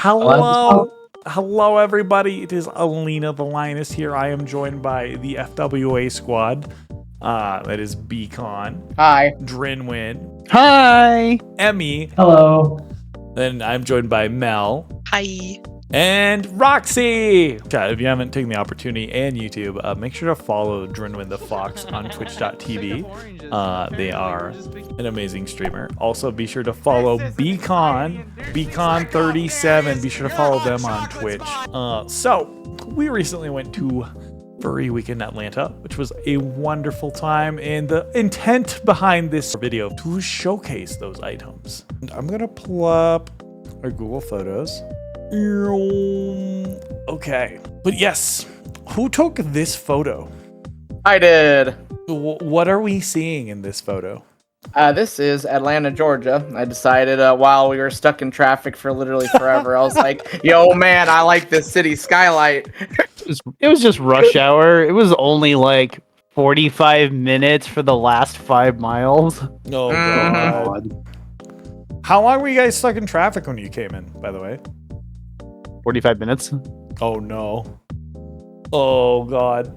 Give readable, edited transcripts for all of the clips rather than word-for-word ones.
Hello, hello everybody. It is Ahlina the Lioness here. I am joined by the FWA squad. That is Bcon. Hi. Drinwin. Hi. Emmy. Hello. Then I'm joined by Mel. Hi. And Roxxy! Chat, if you haven't taken the opportunity and YouTube, make sure to follow Drinwin the Fox on twitch.tv. They are an amazing streamer. Also, be sure to follow Bcon, Bcon37. Be sure to follow them on Twitch. So, we recently went to FURRY WEEKEND Atlanta, which was a wonderful time, and the intent behind this video to showcase those items. And I'm gonna pull up our Google Photos. Okay, but yes, who took this photo? I did. What are we seeing in this photo? This is Atlanta, Georgia. I decided while we were stuck in traffic for literally forever, I was like, yo, man, I like this city skylight. It was just rush hour. It was only like 45 minutes for the last 5 miles. Oh, God. How long were you guys stuck in traffic when you came in, by the way? 45 minutes. Oh, no. Oh, God.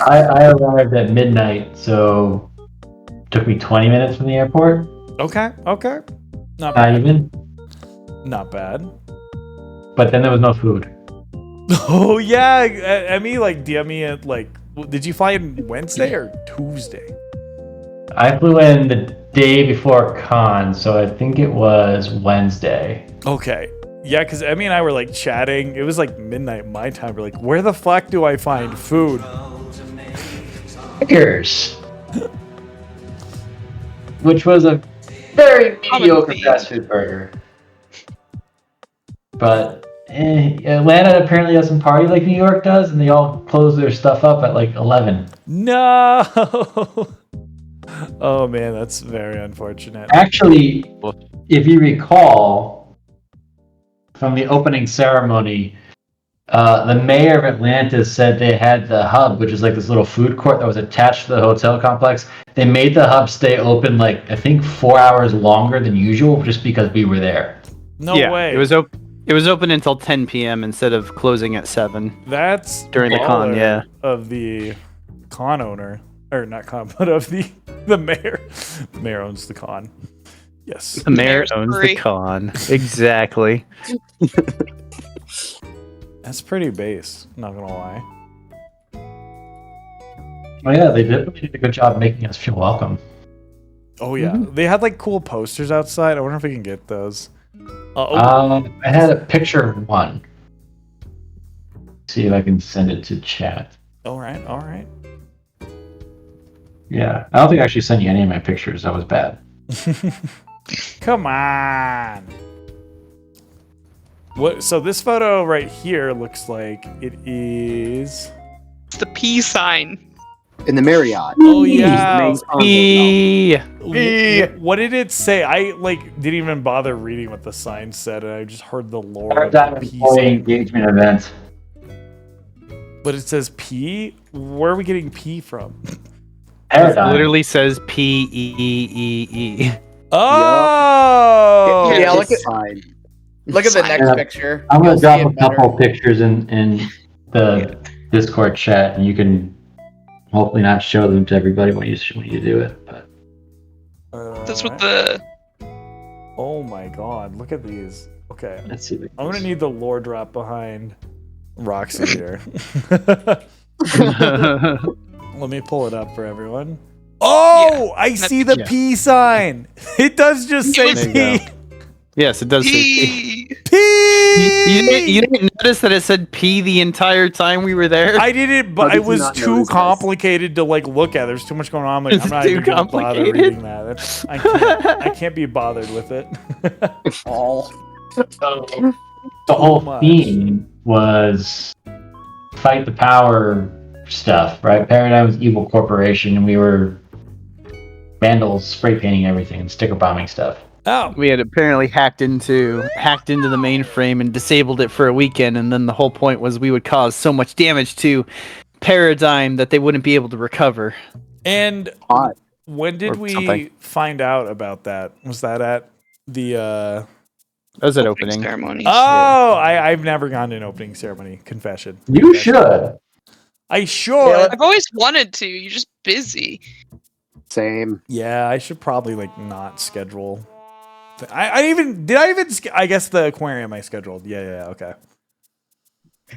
I arrived at midnight, so it took me 20 minutes from the airport. Okay. Not Not bad. even. Not bad. But then there was no food. Oh, yeah. Emmy, DM me at, did you fly in Wednesday or Tuesday? I flew in the day before con, so I think it was Wednesday. Okay. Yeah, because Emmy and I were chatting. It was midnight my time. We're like, where the fuck do I find food? Snickers. Which was a very mediocre fast food burger. But Atlanta apparently doesn't party like New York does, and they all close their stuff up at 11. No! Oh, man, that's very unfortunate. Actually, if you recall, from the opening ceremony, the mayor of Atlanta said they had the hub, which is this little food court that was attached to the hotel complex. They made the hub stay open I think 4 hours longer than usual, just because we were there. No way. It was open until 10 p.m. instead of closing at 7. That's during the con, yeah. Of the con owner, or not con, but of the mayor. The mayor owns the con. Yes. The mayor owns the con. Exactly. That's pretty base, not gonna lie. Oh yeah, they did a good job making us feel welcome. Oh yeah, They had cool posters outside. I wonder if we can get those. I had a picture of one. See if I can send it to chat. All right. Yeah, I don't think I actually sent you any of my pictures. That was bad. Come on. What? So this photo right here looks like it is. It's the peace sign. In the Marriott. Oh yeah. E. What did it say? I didn't even bother reading what the sign said, and I just heard the lore. Paradigm employee engagement event. But it says P. Where are we getting P from? Paradigm. It literally says P-E-E-E. Oh. Yeah, look at fine. look at the next Yeah. picture. I'm gonna You'll drop see a it better. couple pictures in the Discord chat, and you can hopefully not show them to everybody when you do it. But That's what the. Oh my god! Look at these. Okay, let's see. I'm gonna need the lore drop behind Roxxy here. Let me pull it up for everyone. Oh, Yeah, I see the P sign. It does just say There you P. go. Yes, it does say P. P. P. You didn't notice that it said P the entire time we were there? I didn't, but How did it you was not too notice this? complicated to look at. There's too much going on. I'm It's not too even gonna bother complicated? reading that. I can't be bothered with it. Oh. The whole much. theme was fight the power stuff, right? Paradigm was evil corporation, and we were vandals spray painting everything and sticker bombing stuff. Oh, We had apparently hacked into the mainframe and disabled it for a weekend, and then the whole point was we would cause so much damage to Paradigm that they wouldn't be able to recover. and Hot. when did Or we something. find out about that? Was that at the That was an opening. ceremony. I've never gone to an opening ceremony. Confession. You should. I should. I've always wanted to. You're just busy. Same. Yeah, I should probably like not schedule. I guess the aquarium I scheduled. Yeah, okay.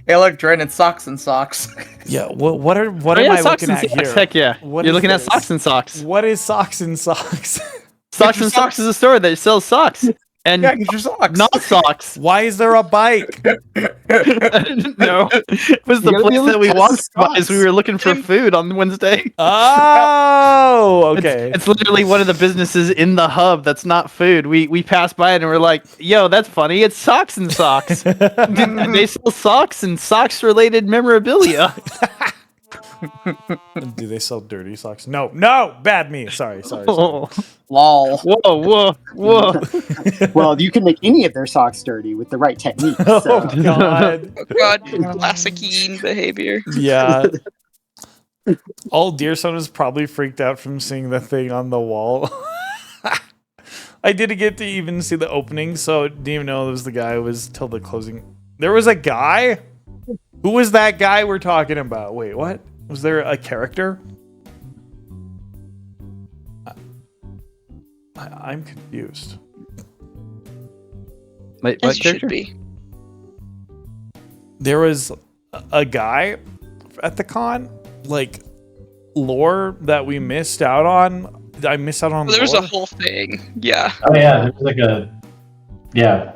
Hey, look, Dren, it's socks and socks. Yeah, what am I socks looking and at socks. here? Heck yeah. What You're is looking this? at Socks and Socks. What is Socks and Socks? Socks and Socks is a store that sells socks. And Yeah, get your socks. not socks. Why is there a bike? No. It was the You gotta be place able that to we test walked by as socks. we were looking for food on Wednesday. Oh, okay. It's literally one of the businesses in the hub that's not food. We passed by it and we're like, yo, that's funny. It's Socks and Socks. They sell socks and socks related memorabilia. Do they sell dirty socks? No, bad me. Sorry. Oh, Lol. whoa. Well, you can make any of their socks dirty with the right technique. Oh So. God. Oh god, classic Ian behavior. Yeah. All Deerson was probably freaked out from seeing the thing on the wall. I didn't get to even see the opening, so didn't even know it was the guy who was till the closing. There was a guy? Who was that guy we're talking about? Wait, what? Was there a character? I'm confused. Wait, As what you character? should be. There was a guy at the con, like, lore that we missed out on. Did I miss out on Well, there was lore? a whole thing. Yeah. Oh yeah, there was like a. Yeah.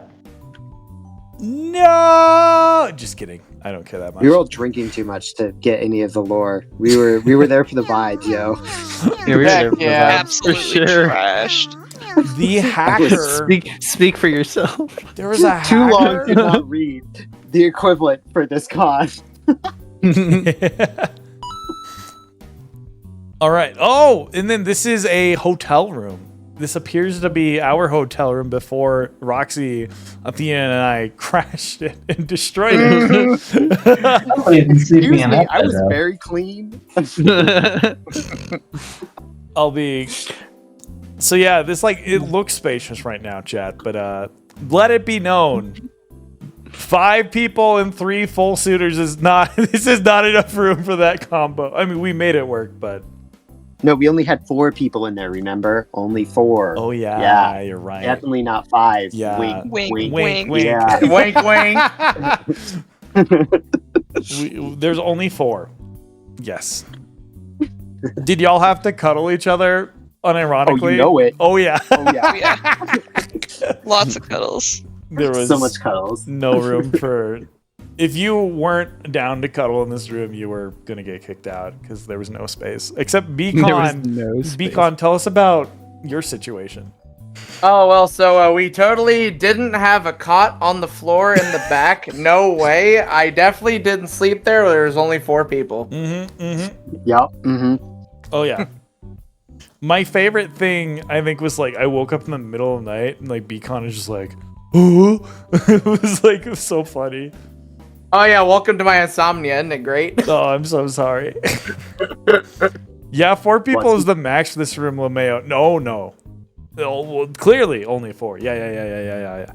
No! Just kidding. I don't care that much. We were all drinking too much to get any of the lore. We were there for the vibes, yo. Yeah, we were there for the Yeah. vibes, Absolutely for sure. trashed. The hacker. Speak for yourself. There was a Too long hacker. to not read the equivalent for this con. All right. Oh, and then this is a hotel room. This appears to be our hotel room before Roxy, Athena, and I crashed it and destroyed it. Somebody can see me Excuse in me, that I was photo. very clean. I'll be. So yeah, this like it looks spacious right now, chat. But let it be known, 5 people and 3 full suitors is not. This is not enough room for that combo. I mean, we made it work, but No, we only had 4 people in there, remember? Only 4. oh yeah, Yeah. you're right. Definitely not 5. Yeah. Wink, Wink, wink. Wink, wink. Yeah. Wink, wink. There's only 4. Yes. Did y'all have to cuddle each other unironically? Oh, you know it. Oh yeah. Oh, yeah. Yeah. Lots of cuddles. There was So much cuddles. no room for. If you weren't down to cuddle in this room, you were gonna get kicked out because there was no space. Except There was Bcon. no space. Bcon, tell us about your situation. Oh, well, so we totally didn't have a cot on the floor in the back. No way. I definitely didn't sleep there. There was only 4 people. Yep. Oh yeah. My favorite thing, I think, was like I woke up in the middle of the night and like Bcon is just like, oh, it was like so funny. Oh, yeah, welcome to my insomnia. Isn't it great? Oh, I'm so sorry. Yeah, 4 people is the max for this room, LeMayo. No. Oh, well, clearly only 4. Yeah.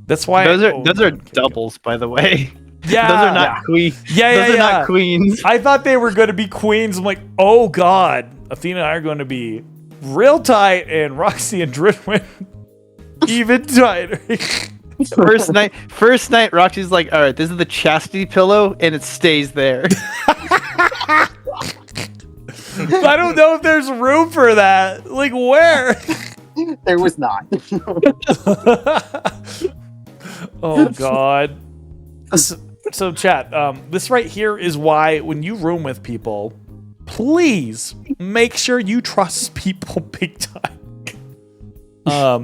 That's why Those are okay. doubles, by the way. Yeah. Those are not queens. Yeah, Those are not queens. I thought they were going to be queens. I'm like, oh god, Athena and I are going to be real tight, and Roxy and Dritwin even tighter. First night, Roxy's like, all right, this is the chastity pillow, and it stays there. I don't know if there's room for that. Like, where? There was not. Oh god. So chat, this right here is why when you room with people, please make sure you trust people big time.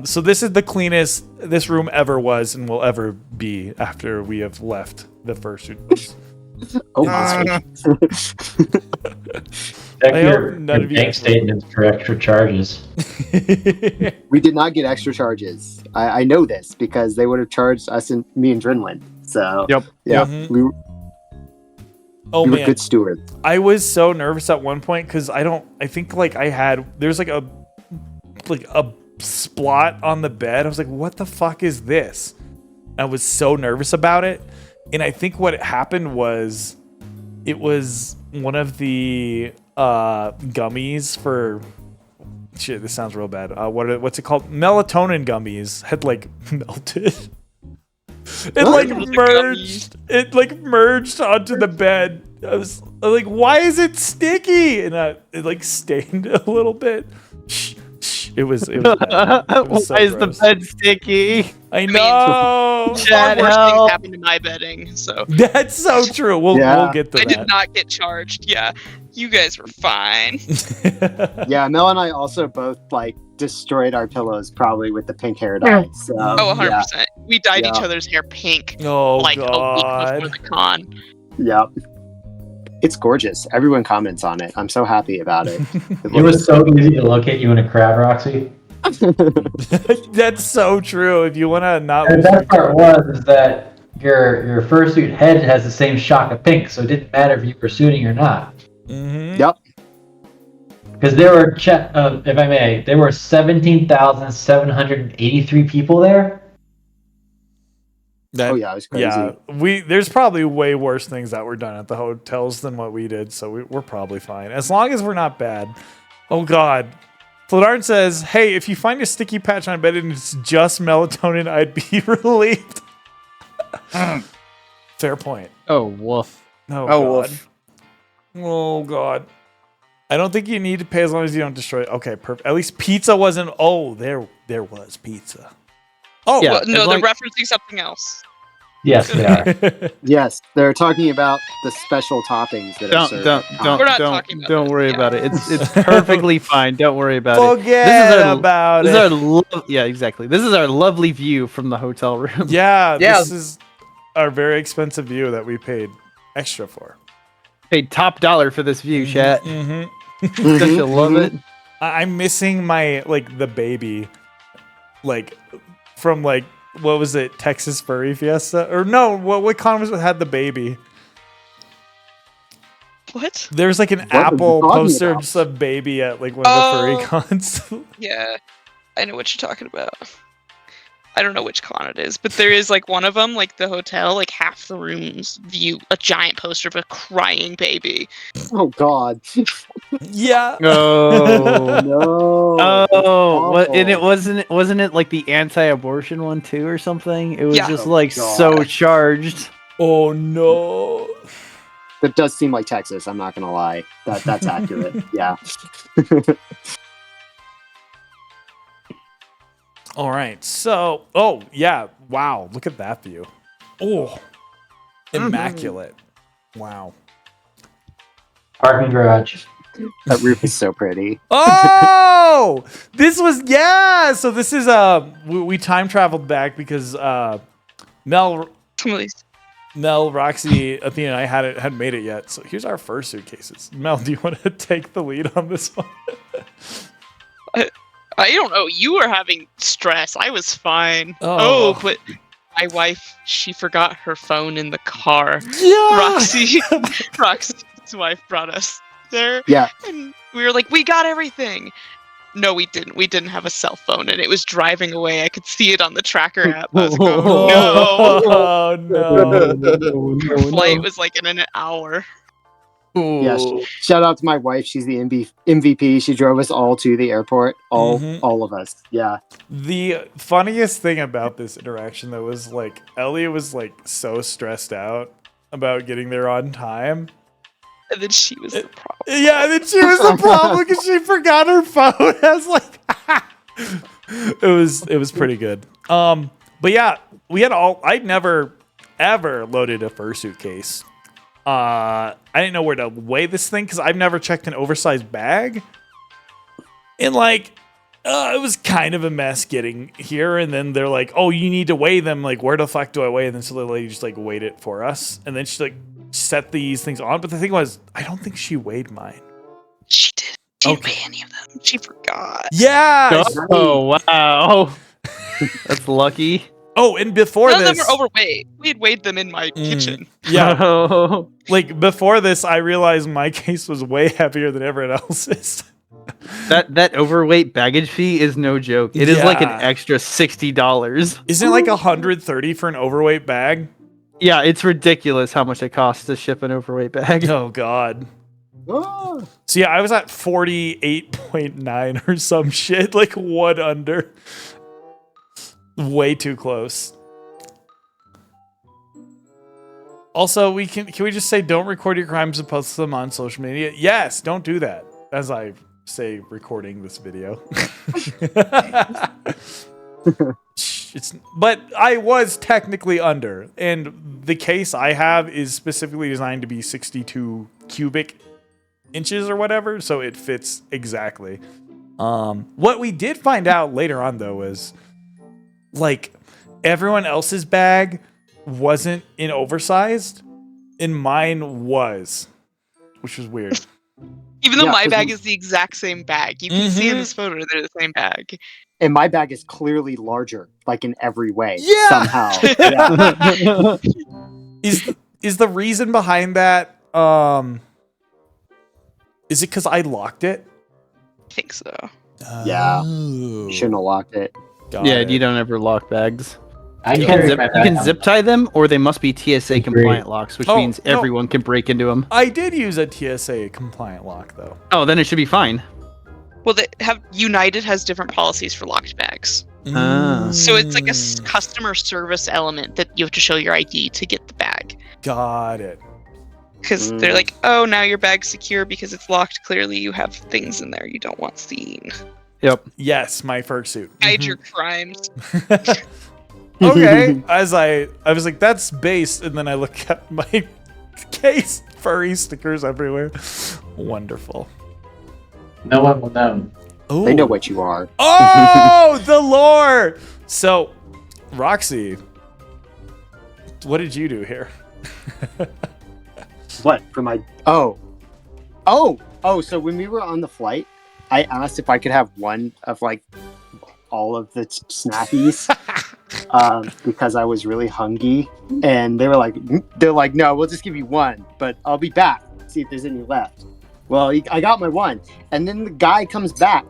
So this is the cleanest this room ever was and will ever be after we have left the fursuit. Oh, my. Check I your hope none of you- bank statements for extra charges. We did not get extra charges. I know this because they would have charged us and me and Drinlin. So Yep. yeah, Mhm. we Oh were man, good stewards. I was so nervous at one point because I think like I had there's like a splot on the bed. I was like, what the fuck is this? I was so nervous about it. And I think what happened was it was one of the gummies for shit, this sounds real bad. What's it called? Melatonin gummies had like melted. It like merged. It like merged onto the bed. I was like, why is it sticky? And it like stained a little bit. It was bad. It was so Why is the gross. bed sticky? I know. Far Chad, worse help. things happened to my bedding, so That's so true. We'll get to I that. did not get charged. Yeah, you guys were fine. Yeah, Mel and I also both like destroyed our pillows probably with the pink hair dye. So, Oh, 100%. yeah, We dyed each Yeah. other's hair pink Oh like a week god. before the con. yeah. It's gorgeous. Everyone comments on it. I'm so happy about it. It was so easy to locate you in a crowd, Roxy. That's so true. If you want to not And lose the your best part was that your fursuit head has the same shock of pink, so it didn't matter if you were suiting or not. Mhm. Yep. Because there were, if I may, there were 17,783 people there. That- Oh yeah, it was crazy. Yeah, there's probably way worse things that were done at the hotels than what we did, so we're probably fine as long as we're not bad. Oh god, Fladarn says, "Hey, if you find a sticky patch on bed and it's just melatonin, I'd be relieved." Fair point. Oh, woof. Oh, Oh, god. woof. Oh god. I don't think you need to pay as long as you don't destroy it. Okay, perfect. At least pizza wasn't. Oh, there was pizza. Oh, Yeah. Well, no, as they're long- referencing something else. Yes, they are. Yes, they're talking about the special toppings that are served. We're not talking about don't this, worry yeah. about it. It's perfectly fine. Don't worry about it. Forget about This it. is our yeah, exactly. This is our lovely view from the hotel room. Yeah, Yeah. this is our very expensive view that we paid extra for. Paid top dollar for this view, chat. Mm-hmm. Don't you love it? I'm missing my the baby, from what was it, Texas Furry Fiesta, or no? What con was it had the baby? What? There's like an What are you apple talking poster about? of baby at like one of the furry Oh. cons. Yeah, I know what you're talking about. I don't know which con it is, but there is like one of them, like the hotel, like half the rooms view a giant poster of a crying baby. Oh God. Yeah. Oh. No. Oh, what? And it awful. wasn't it like the anti-abortion one too, or something? It was Yeah. just Oh, like God. so charged. Oh no. That does seem like Texas. I'm not gonna lie. That's accurate. Yeah. All right. So, oh yeah. Wow. Look at that view. Oh, immaculate. Wow. Parking garage. That roof is so pretty. Oh, this was So this is we time traveled back because Mel, Some of these. Roxy, Athena, and I hadn't made it yet. So here's our first suitcases. Mel, do you want to take the lead on this one? I don't know. You were having stress. I was fine. Oh. Oh, but my wife, she forgot her phone in the car. Yeah. Roxy's wife brought us there. Yeah. And we were like, we got everything. No, we didn't. We didn't have a cell phone, and it was driving away. I could see it on the tracker app. I was going, no. Oh no. Her flight was like in an hour. Yes. Shout out to my wife. She's the MVP. She drove us all to the airport. All of us. Yeah. The funniest thing about this interaction though was Ellie was so stressed out about getting there on time. And then she was the problem. Yeah, and then she was the problem because she forgot her phone. I was like, it was pretty good. But yeah, we had I'd never ever loaded a fursuit case. I didn't know where to weigh this thing because I've never checked an oversized bag, and it was kind of a mess getting here. And then they're like, "Oh, you need to weigh them. Where the fuck do I weigh?" And then so the lady just weighed it for us, and then she set these things on. But the thing was, I don't think she weighed mine. She didn't Okay. weigh any of them. She forgot. Yeah. Oh wow. That's lucky. Oh, and before None of this, them were overweight. We had weighed them in my kitchen. yeah, Oh. before this, I realized my case was way heavier than everyone else's. That overweight baggage fee is no joke. It is like an Yeah. extra $60. Isn't it like 130 for an overweight bag? Yeah, it's ridiculous how much it costs to ship an overweight bag. Oh god. Oh, So yeah, I was at 48.9 or some shit, like one under. Way too close. Also, can we just say don't record your crimes and post them on social media? Yes, don't do that. As I say, recording this video. But I was technically under, and the case I have is specifically designed to be 62 cubic inches or whatever, so it fits exactly. What we did find out later on though was like everyone else's bag wasn't in oversized and mine was, which was weird. Even though Yeah, my 'cause bag is the exact same bag. You can see in Mhm. this photo they're the same bag. and my bag is clearly larger, like in every way. Yeah. Somehow. Yeah. Is the reason behind that is it because I locked it? I think so. Yeah. Oh, You shouldn't have locked it. got Yeah, it. you don't ever lock bags. I You carry can, my you bag can on- zip tie them, or they must be TSA compliant locks, which Oh, means no. everyone can break into them. I did use a TSA compliant lock though. Oh, then it should be fine. Well, they have United has different policies for locked bags. Ah. So it's like a Mm, customer service element that you have to show your ID to get the bag. got it. Because they're like, oh, now your bag's secure because it's locked. Clearly, you have things in there you don't want seen. Yep. Yes, my fursuit. Hide Mhm. your crimes. Okay. As I was like, that's base, and then I look at my case, furry stickers everywhere. Wonderful. No one will know. Oh, They know what you are. Oh, the lore. So, Roxy, what did you do here? What for my? Oh. So when we were on the flight, I asked if I could have one of like all of the snackies because I was really hungry, and they're like, no, we'll just give you one, but I'll be back see if there's any left. Well, I got my one, and then the guy comes back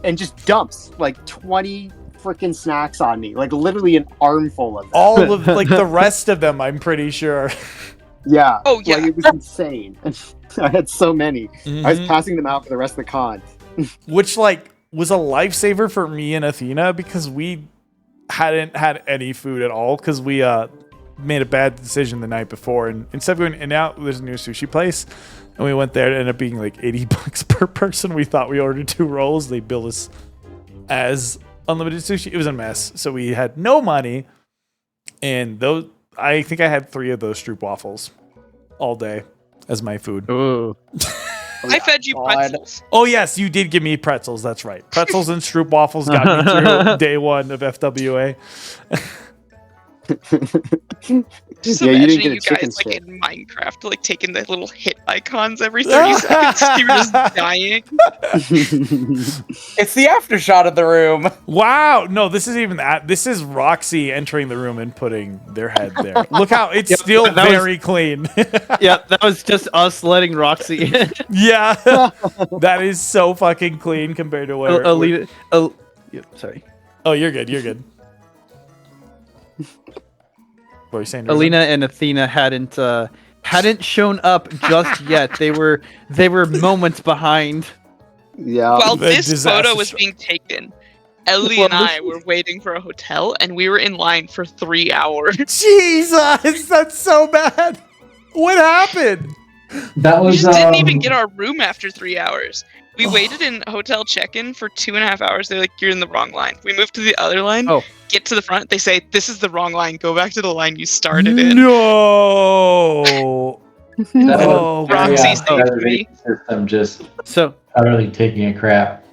and just dumps like 20 freaking snacks on me, like literally an armful of them. All of like the rest of them, I'm pretty sure. Yeah. Oh, yeah. Like, it was insane. I had so many. I was Mhm. passing them out for the rest of the con. Which like was a lifesaver for me and Athena because we hadn't had any food at all because we made a bad decision the night before, and instead of going in out, there's a new sushi place, and we went there. It ended up being like $80 per person. We thought we ordered 2 rolls. They billed us as unlimited sushi. It was a mess. So we had no money, and those I think I had 3 of those Stroop waffles all day as my food. Ooh. I fed you God. pretzels. Oh yes, you did give me pretzels. That's right. Pretzels and Stroop waffles got me through day 1 of FWA. Just Yeah, you imagining didn't get a you chicken guys like strip. in Minecraft, like taking the little hit icons every 30 seconds. You were just dying. It's the after shot of the room. Wow. No, this is even that. This is Roxy entering the room and putting their head there. Look how it's Yep, still that was- very clean. Yeah, that was just us letting Roxy in. Yeah. That is so fucking clean compared to where. Alina, sorry. Oh, you're good. You're good. What are you saying? Alina and Athena hadn't shown up just yet. They were moments behind. Yeah. While the this disaster photo was shot. being taken, Ellie Well, and I were waiting for a hotel, and we were in line for 3 hours. Jesus, that's so bad. What happened? That We was just didn't even get our room after 3 hours. We Oh. waited in hotel check-in for 2.5 hours. They're like, "You're in the wrong line." We moved to the other line. Oh. Get to the front. They say, "This is the wrong line. Go back to the line you started in." No. that Oh, was Roxy yeah, saved the me. reservation system just So utterly taking a crap.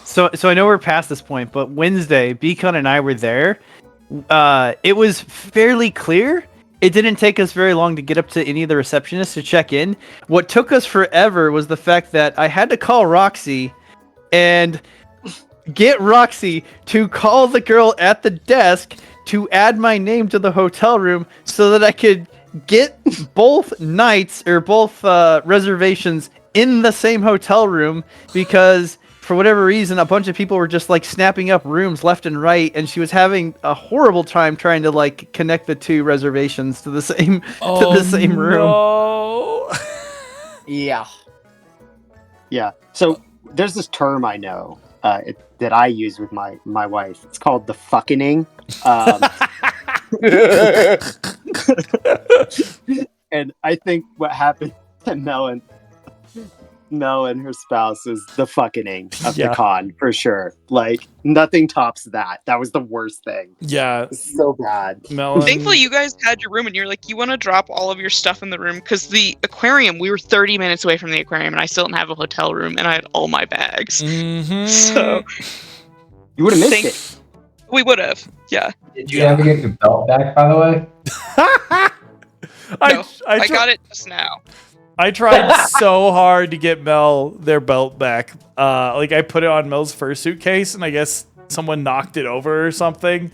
So I know we're past this point, but Wednesday, Bcon and I were there. It was fairly clear. It didn't take us very long to get up to any of the receptionists to check in. What took us forever was the fact that I had to call Roxy and get Roxy to call the girl at the desk to add my name to the hotel room so that I could get both nights or both reservations in the same hotel room because for whatever reason, a bunch of people were just like snapping up rooms left and right, and she was having a horrible time trying to like connect the two reservations to the same room. No. Yeah. Yeah. So there's this term I know that I use with my wife. It's called the fucking. And I think what happened to Mel and her spouse is the fucking of the con for sure. Like nothing tops that. That was the worst thing. Yeah. So bad. Mel and- Thankfully, you guys had your room, and you're like, you want to drop all of your stuff in the room because the aquarium. We were 30 minutes away from the aquarium, and I still didn't have a hotel room, and I had all my bags. Mhm. So You would have missed it. we would have. Yeah. Did you ever get your belt back, by the way? No, I got it just now. I tried so hard to get Mel their belt back. Like I put it on Mel's first suitcase, and I guess someone knocked it over or something.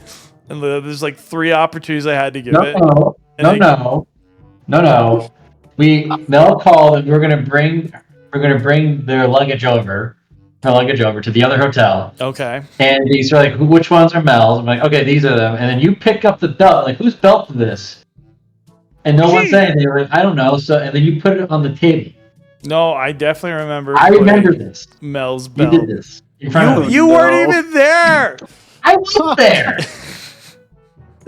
And there's like 3 opportunities I had to give it. No. Mel called, and we're gonna bring their luggage over to the other hotel. Okay. And these are like, which ones are Mel's? I'm like, okay, these are them. And then you pick up the belt. Like, whose belt is this? And no one said anything. Like, I don't know. So, and then you put it on the table. No, I definitely remember. I remember this. Mel's You belt. did this in front of me. You weren't even there. I was there.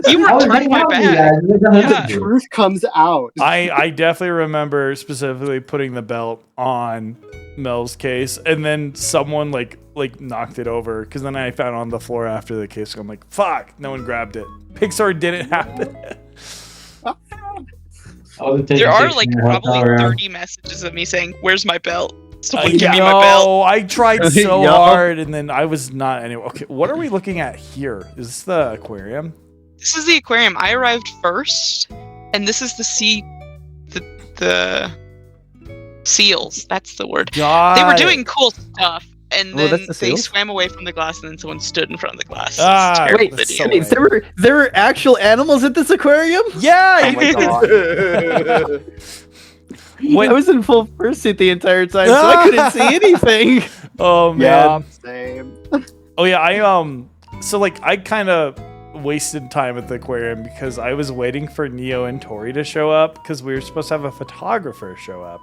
You were I was turning hanging my out with you bag. guys. It was nothing Yeah. to do. Truth comes out. I definitely remember specifically putting the belt on Mel's case, and then someone like knocked it over because then I found it on the floor after the case. So I'm like, fuck, no one grabbed it. Pixar didn't happen. There are like probably 30 messages of me saying, "Where's my belt? Someone give me No, my belt." I tried so Yup. hard, and then I was not anyway. Okay, what are we looking at here? Is this the aquarium? This is the aquarium. I arrived first, and this is the seals. That's the word. God. They were doing cool stuff, and Oh, then that's the they seals? swam away from the glass, and then someone stood in front of the glass. Ah, It's a terrible that's video. so Wait, there were actual animals at this aquarium? Yeah. Oh my god. What- I was in full fursuit the entire time, so I couldn't see anything. Oh man. Yeah, same. Oh yeah. So like I kind of wasted time at the aquarium because I was waiting for Neo and Tori to show up because we were supposed to have a photographer show up.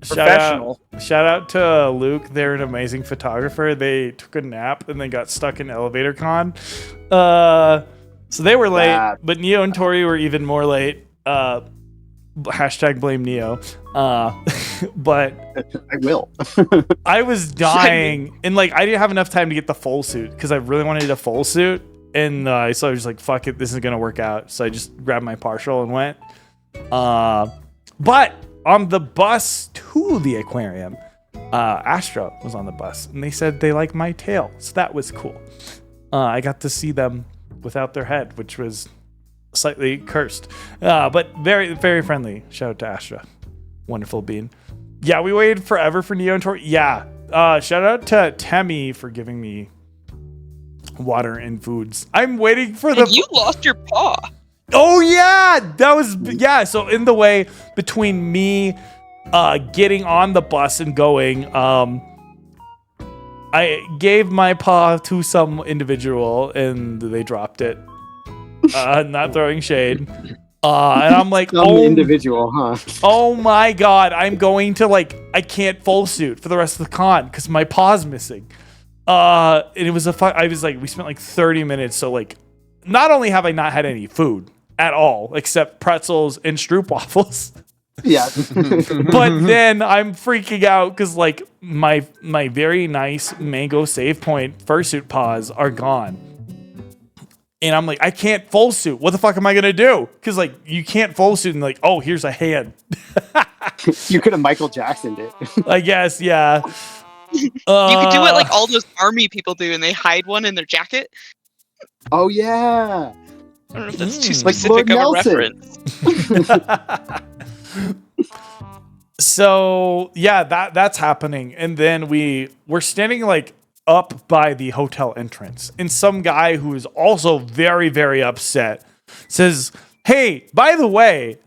Professional. Shout out to Luke. They're an amazing photographer. They took a nap and then got stuck in elevator con. So they were late, Bad. but Neo and Tori were even more late. Hashtag blame Neo. But I will. I was dying, and like I didn't have enough time to get the full suit because I really wanted a full suit, and so I was like, "Fuck it, this is gonna work out." So I just grabbed my partial and went. But on the bus to the aquarium, Astra was on the bus, and they said they like my tail, so that was cool. I got to see them without their head, which was slightly cursed, but very, very friendly. Shout out to Astra, wonderful being. Yeah, we waited forever for Neo and Tori. Yeah, shout out to Temmie for giving me water and foods. I'm waiting for the. And you lost your paw. Oh yeah, that was yeah. So in the way between me getting on the bus and going, I gave my paw to some individual and they dropped it. Not throwing shade. And I'm like, Some individual, huh? oh my god, I'm going to I can't full suit for the rest of the con because my paw's missing. And it was I was like, we spent like 30 minutes. So not only have I not had any food at all except pretzels and stroopwafels, Yeah. but then I'm freaking out because my very nice mango save point fursuit paws are gone. And I'm like, I can't full suit. What the fuck am I gonna do? Because you can't full suit and oh, here's a hand. You could have Michael Jacksoned it. I guess, yeah. You could do what all those army people do, and they hide one in their jacket. Oh yeah. I don't know if that's too Like specific Lord of a Nelson. reference. So yeah, that's happening. And then we're standing up by the hotel entrance, and some guy who is also very, very upset says, "Hey, by the way,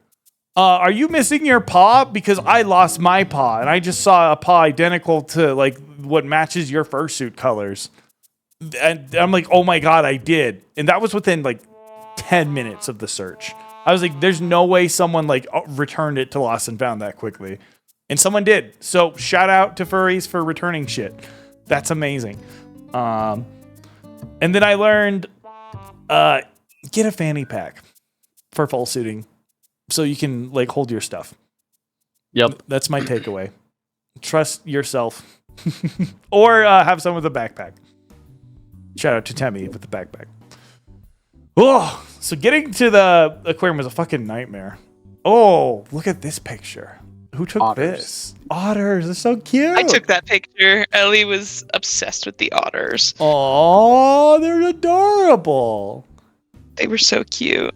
are you missing your paw? Because I lost my paw, and I just saw a paw identical to like what matches your fursuit colors. And I'm like, oh my god, I did. And that was within like 10 minutes of the search. I was like, there's no way someone like returned it to Lost and Found that quickly. And someone did. So shout out to furries for returning shit. That's amazing. And then I learned, get a fanny pack for full suiting so you can like hold your stuff. Yep. That's my takeaway. Trust yourself. Or have someone with a backpack. Shout out to Temmie with the backpack. Oh, so getting to the aquarium was a fucking nightmare. Oh, look at this picture. Who took Otters. this? Otters, they're so cute. I took that picture. Ellie was obsessed with the otters. Oh, they're adorable. They were so cute.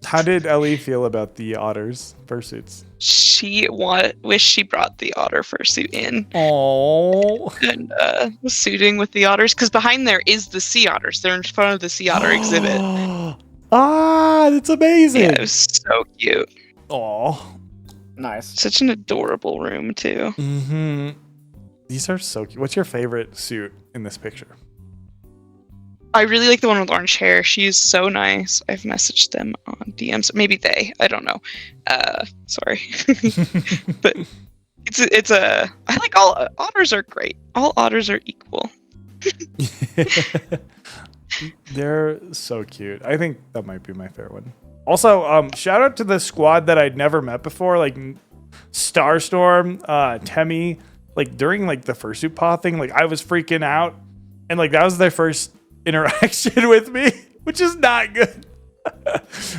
How did Ellie feel about the otters fursuits? She wished she brought the otter fursuit in Oh. and was suiting with the otters because behind there is the sea otters. They're in front of the sea otter exhibit. Ah, that's amazing. Yeah, it was so cute. Oh. Nice. Such an adorable room too. Mm-hmm. These are so cute. What's your favorite suit in this picture? I really like the one with orange hair. She's so nice. I've messaged them on DMs. Maybe they. I don't know. Sorry. But it's a. I like all otters are great. All otters are equal. They're so cute. I think that might be my favorite one. Also, shout out to the squad that I'd never met before, like Starstorm, Temmie. Like during like the fursuit paw thing, like I was freaking out, and like that was their first interaction with me, which is not good.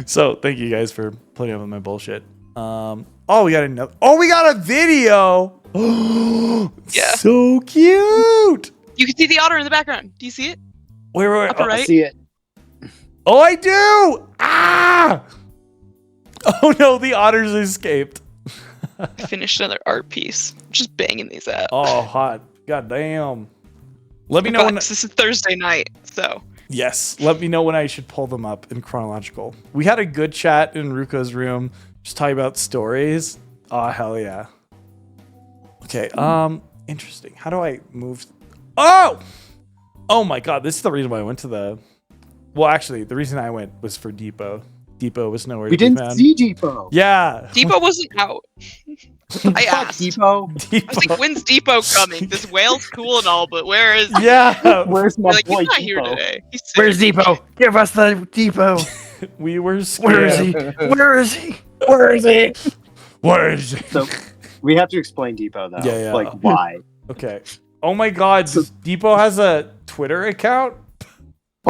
So thank you guys for putting up with my bullshit. Oh, we got another. Oh, we got a video. Yeah. So cute. You can see the otter in the background. Do you see it? Wait. Upper Oh, right. I see it. oh, I do. Ah. Oh no, the otters escaped. I finished another art piece. I'm just banging these out. Oh, hot. God damn. Let me know when. Relax, this is Thursday night, so. Yes, let me know when I should pull them up in chronological. We had a good chat in Ruko's room, just talking about stories. Oh, hell yeah. Okay, interesting. How do I move? Oh! Oh my god, this is the reason why I went to the... Well, actually, the reason I went was for Depot. Depot was nowhere We to be didn't found. see Depot. Yeah. Depot wasn't out. I asked. Depot. I was like, when's Depot coming? This whale's cool and all, but where is he? Yeah. Where's my They're like, boy he's not here Depot? today. He's sick. Where's Depot? Give us the Depot. We were scared. Where is he? Where is he? Where is he? Where is he? So we have to explain Depot though. Yeah. Like why? Okay. Oh my god, Depot has a Twitter account?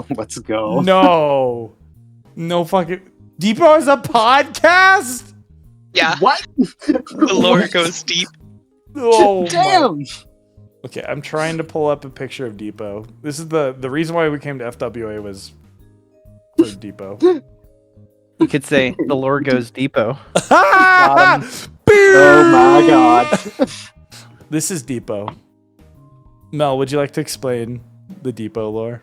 Let's go. No. No fucking... Depot has a podcast? Yeah, What? the lore goes deep. Oh, Damn. my- Okay, I'm trying to pull up a picture of Depot. This is the reason why we came to FWA was for Depot. You could say the lore goes Depot. Got Oh my god. This is Depot. Mel, would you like to explain the Depot lore?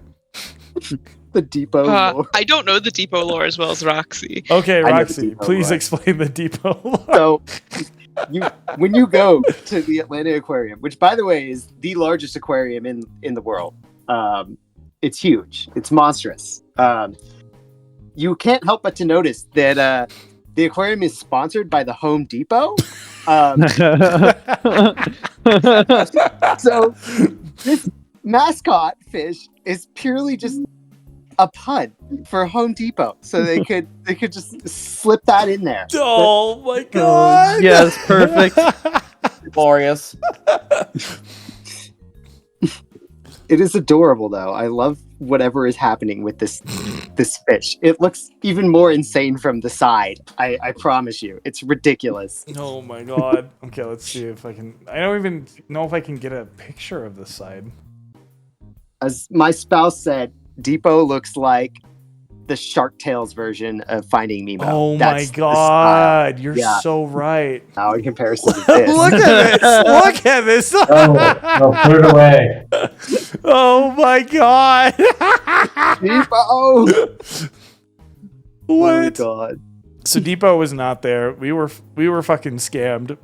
The Depot. lore. I don't know the Depot lore as well as Roxy. Okay, I know the Roxy, Depot please lore. explain the Depot lore. So, when you go to the Atlanta Aquarium, which by the way is the largest aquarium in the world, it's huge, it's monstrous. You can't help but to notice that the aquarium is sponsored by the Home Depot. So this mascot fish is purely just a pun for Home Depot, so they could just slip that in there. Oh my god! Yes, perfect. Glorious. It is adorable, though. I love whatever is happening with this fish. It looks even more insane from the side. I promise you, it's ridiculous. Oh my god. Okay, let's see if I can. I don't even know if I can get a picture of the side. As my spouse said, Depot looks like the Shark Tales version of Finding Nemo. Oh That's my the style. god, you're Yeah. so right. Now in comparison to this. Look at this! Look at this! Oh, put it away. Oh my god! Depot! Oh my What? god. So Depot was not there. We were fucking scammed.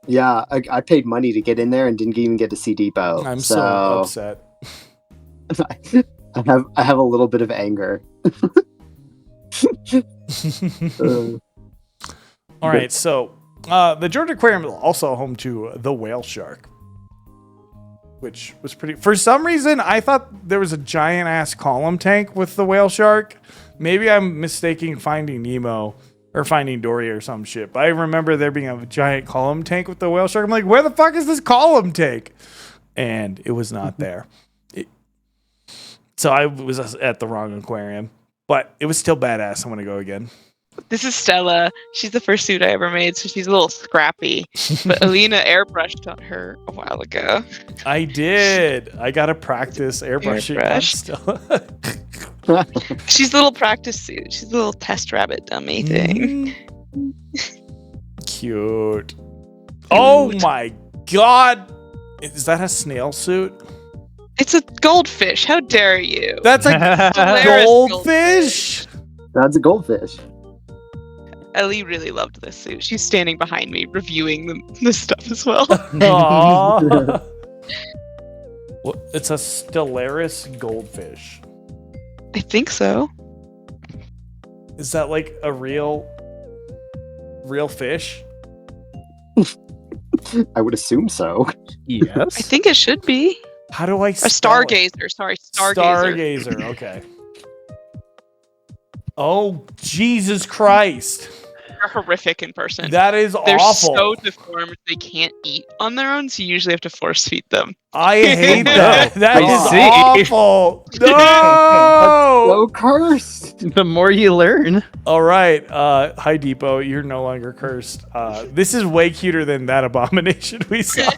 Yeah, I paid money to get in there and didn't even get to see Depot. I'm so upset. I have a little bit of anger. All right, so the Georgia Aquarium is also home to the whale shark, which was pretty. For some reason, I thought there was a giant ass column tank with the whale shark. Maybe I'm mistaking Finding Nemo or Finding Dory or some shit. But I remember there being a giant column tank with the whale shark. I'm like, where the fuck is this column tank? And it was not there. So I was at the wrong aquarium, but it was still badass. I want to go again. This is Stella. She's the first suit I ever made, so she's a little scrappy. But Ahlina airbrushed on her a while ago. I did. I got to practice airbrushing on Stella. She's a little practice suit. She's a little test rabbit dummy thing. Cute. Oh my god. Is that a snail suit? It's a goldfish. How dare you? That's a Hilarious goldfish? That's a goldfish. Ellie really loved this suit. She's standing behind me reviewing the stuff as well. Aww. Well, it's a Stellaris goldfish. I think so. Is that like a real fish? I would assume so. Yes. I think it should be. How do I A spell it? stargazer. Sorry, stargazer. Stargazer, okay. Oh, Jesus Christ. They're horrific in person. That is They're awful. so deformed they can't eat on their own, so you usually have to force feed them. I hate that. That I is see. awful. So No. cursed. The more you learn. All right. Hi, Depot. You're no longer cursed. This is way cuter than that abomination we saw.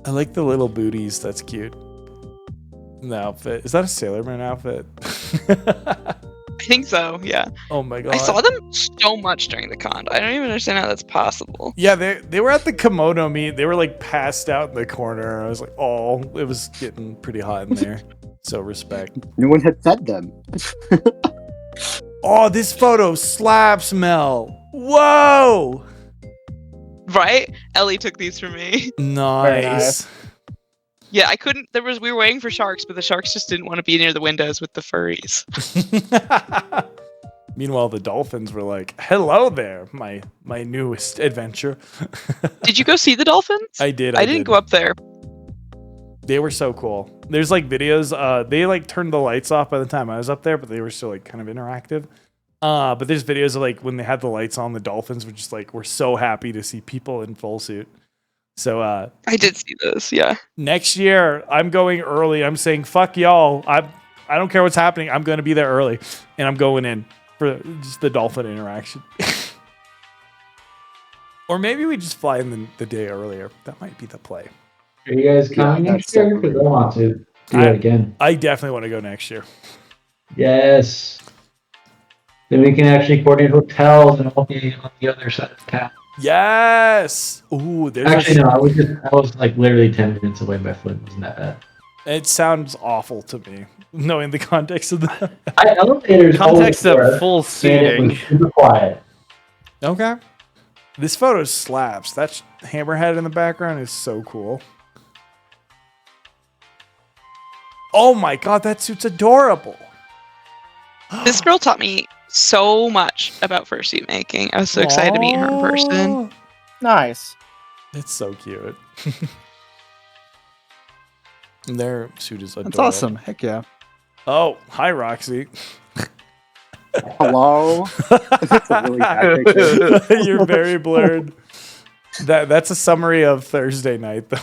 I like the little booties. That's cute. The outfit. Is that a Sailor Moon outfit? I think so, yeah. Oh my god. I saw them so much during the con. I don't even understand how that's possible. Yeah, they were at the kimono meet. They were like passed out in the corner. I was like, oh, it was getting pretty hot in there. So respect. No one had fed them. Oh, this photo slaps, Mel. Whoa. Right? Ellie took these for me. Nice. Yeah, I couldn't. We were waiting for sharks, but the sharks just didn't want to be near the windows with the furries. Meanwhile, the dolphins were like, hello there, my newest adventure. Did you go see the dolphins? I did. I didn't go up there. They were so cool. There's like videos. They like turned the lights off by the time I was up there, but they were still like kind of interactive. But there's videos of like when they had the lights on, the dolphins were just like, we're so happy to see people in full suit. So I did see those, yeah. next year I'm going early. I'm saying fuck y'all. I don't care what's happening. I'm going to be there early, and I'm going in for just the dolphin interaction. Or maybe we just fly in the day earlier. That might be the play. Are you guys coming Yeah, next year? that's Because I want to do that again. I definitely want to go next year. Yes. Then we can actually coordinate hotels and all be on the other side of town. Yes. Ooh, there's Actually, no, I was like literally 10 minutes away by foot. It wasn't that bad. It sounds awful to me, knowing the context of that. Elevators Context always work, of full and it seating. was super quiet. Okay. This photo slaps. That hammerhead in the background is so cool. Oh my god, that suit's adorable. This girl taught me so much about fursuit making. I was so excited to meet her in person. Aw. Nice. It's so cute. Their suit is adorable. That's awesome. Heck yeah. Oh, hi, Roxy. Hello. That's a really bad picture. You're very blurred. That's a summary of Thursday night, though.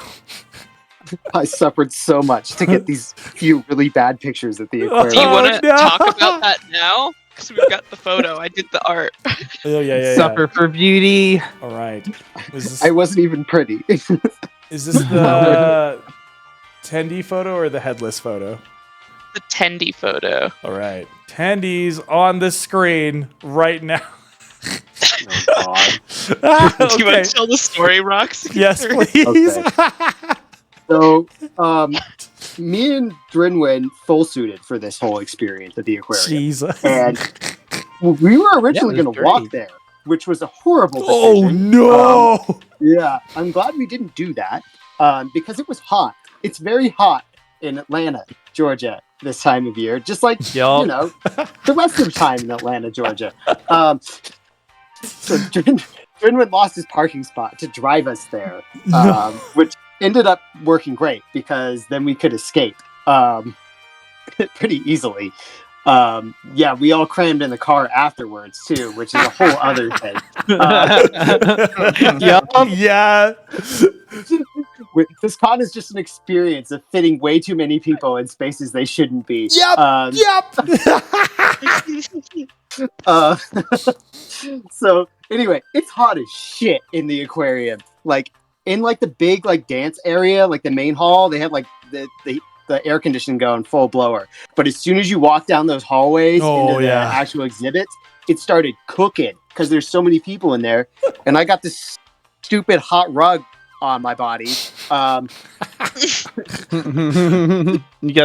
I suffered so much to get these few really bad pictures at the Do you aquarium. want to no. talk about that now? Because we've got the photo. I did the art. Oh, yeah. Suffer for beauty. All right. Is I wasn't even pretty. this the Tendy photo or the headless photo? The Tendy photo. All right. Tendy's on the screen right now. Oh, God. Do you Okay. want to tell the story, Rox? Yes, please. Okay. So, me and Drinwin full suited for this whole experience at the aquarium. Jesus. And we were originally Yeah, it going was to walk great. there, which was a horrible decision. Oh no! Yeah, I'm glad we didn't do that because it was hot. It's very hot in Atlanta, Georgia, this time of year, just like Yup. the rest of the time in Atlanta, Georgia. So Drinwin lost his parking spot to drive us there, which ended up working great because then we could escape pretty easily. Yeah, we all crammed in the car afterwards too, which is a whole other thing. Yeah. This con is just an experience of fitting way too many people in spaces they shouldn't be. Yep. So anyway, it's hot as shit in the aquarium. Like in like the big like dance area, like the main hall, they had like the air conditioning going full blower. But as soon as you walk down those hallways into the actual exhibits, it started cooking because there's so many people in there. And I got this stupid hot rug on my body.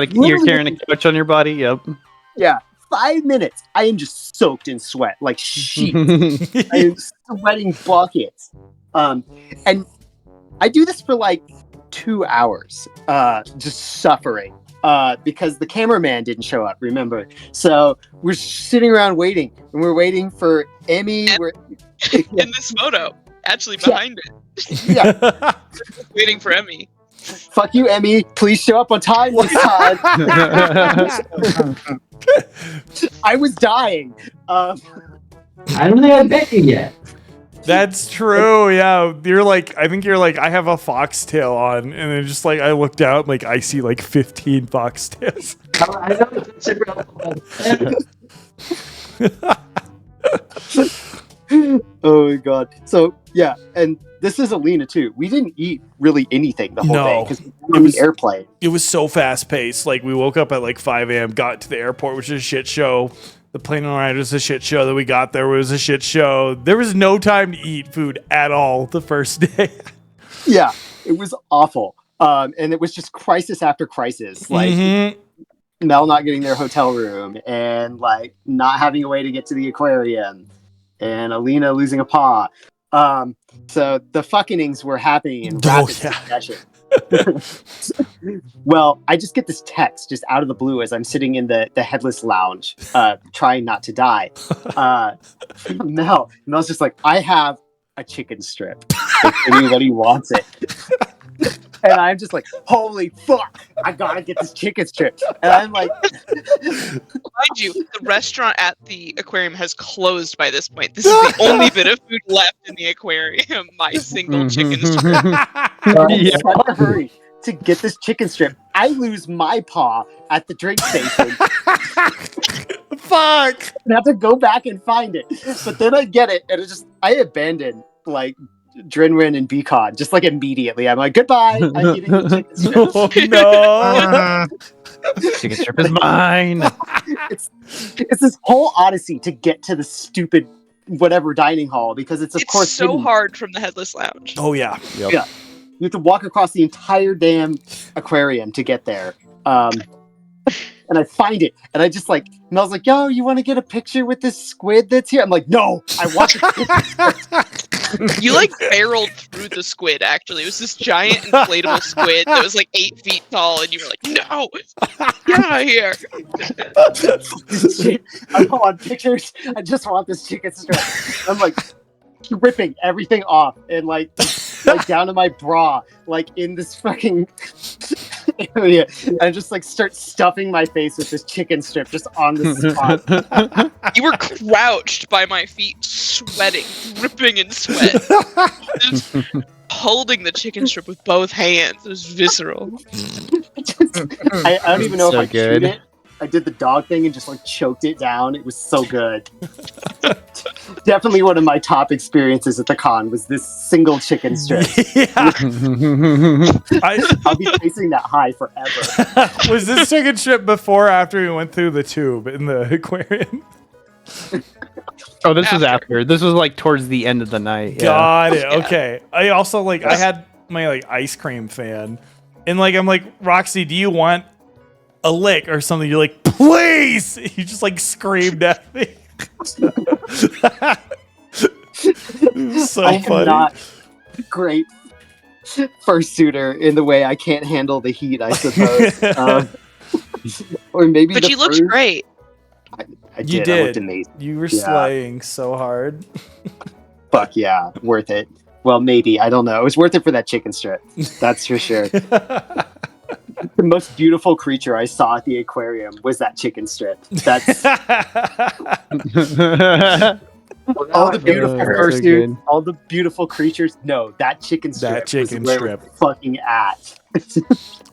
You're carrying a couch on your body. Yep. Yeah, 5 minutes. I am just soaked in sweat, like sheep. I am sweating buckets. And I do this for like 2 hours, just suffering. Because the cameraman didn't show up, remember? So we're sitting around waiting, and we're waiting for Emmy. In this photo, actually behind it. Yeah. Waiting for Emmy. Fuck you, Emmy. Please show up on time this time. I was dying. I don't think I bet you yet. That's true. Yeah, you're like, I think you're like, I have a foxtail on, and then just like I looked out, like I see like 15 foxtails. I know it's Oh my god. So yeah, and this is ahlina too. We didn't eat really anything the whole day because we were on the airplane. It was so fast paced. Like we woke up at like 5 a.m., got to the airport, which is a shit show. The plane ride was a shit show. That we got there was a shit show. There was no time to eat food at all the first day. Yeah, it was awful. And it was just crisis after crisis. Like Mel not getting their hotel room, and like not having a way to get to the aquarium, and ahlina losing a paw. So the fuckingings were happening in rapid succession. Well, I just get this text just out of the blue as I'm sitting in the headless lounge, trying not to die. Mel's just like, I have a chicken strip if anybody wants it. And I'm just like, holy fuck, I gotta get this chicken strip. And I'm like, Mind you, the restaurant at the aquarium has closed by this point. This is the only bit of food left in the aquarium. My single chicken strip. I'm trying to hurry to get this chicken strip. I lose my paw at the drink station. Fuck! I have to go back and find it. But then I get it, and I abandon like Drinwin and Bcon just like immediately. I'm like, goodbye. I'm eating the chicken strip. Oh no! Chicken strip is mine. It's this whole odyssey to get to the stupid whatever dining hall because it's of course so hidden. hard from the headless lounge. Oh yeah. Yep. Yeah. You have to walk across the entire damn aquarium to get there. And I find it, and I just like, Mel's like, yo, you want to get a picture with this squid that's here? I'm like, no, I want the You like barreled through the squid, actually. It was this giant inflatable squid that was like 8 feet tall, and you were like, no, get out of here. I don't want pictures. I just want this chicken strip. I'm like ripping everything off and like down to my bra, like in this fucking area. And I just like start stuffing my face with this chicken strip just on the spot. You were crouched by my feet, sweating, dripping in sweat. Just holding the chicken strip with both hands. It was visceral. I don't even know So if I good. chewed it. I did the dog thing and just like choked it down. It was so good. Definitely one of my top experiences at the con was this single chicken strip. Yeah. I'll be chasing that high forever. Was this chicken strip before or after we went through the tube in the aquarium? Oh, this was after. This was like towards the end of the night. Yeah. Got it. Okay. I also like I had my like ice cream fan, And like I'm like, Roxy, do you want a lick or something? You're like, please. You just like screamed at me. So I am funny. not great fursuiter in the way I can't handle the heat, I suppose. Or maybe But the you looked fur- great. I You did. I looked did. amazing. You were Yeah. slaying so hard. Fuck yeah, worth it. Well, maybe. I don't know. It was worth it for that chicken strip. That's for sure. The most beautiful creature I saw at the aquarium was that chicken strip. That's all the beautiful that's so fursuits, good. all the beautiful creatures. No, that chicken strip. That chicken was where strip. we're fucking at.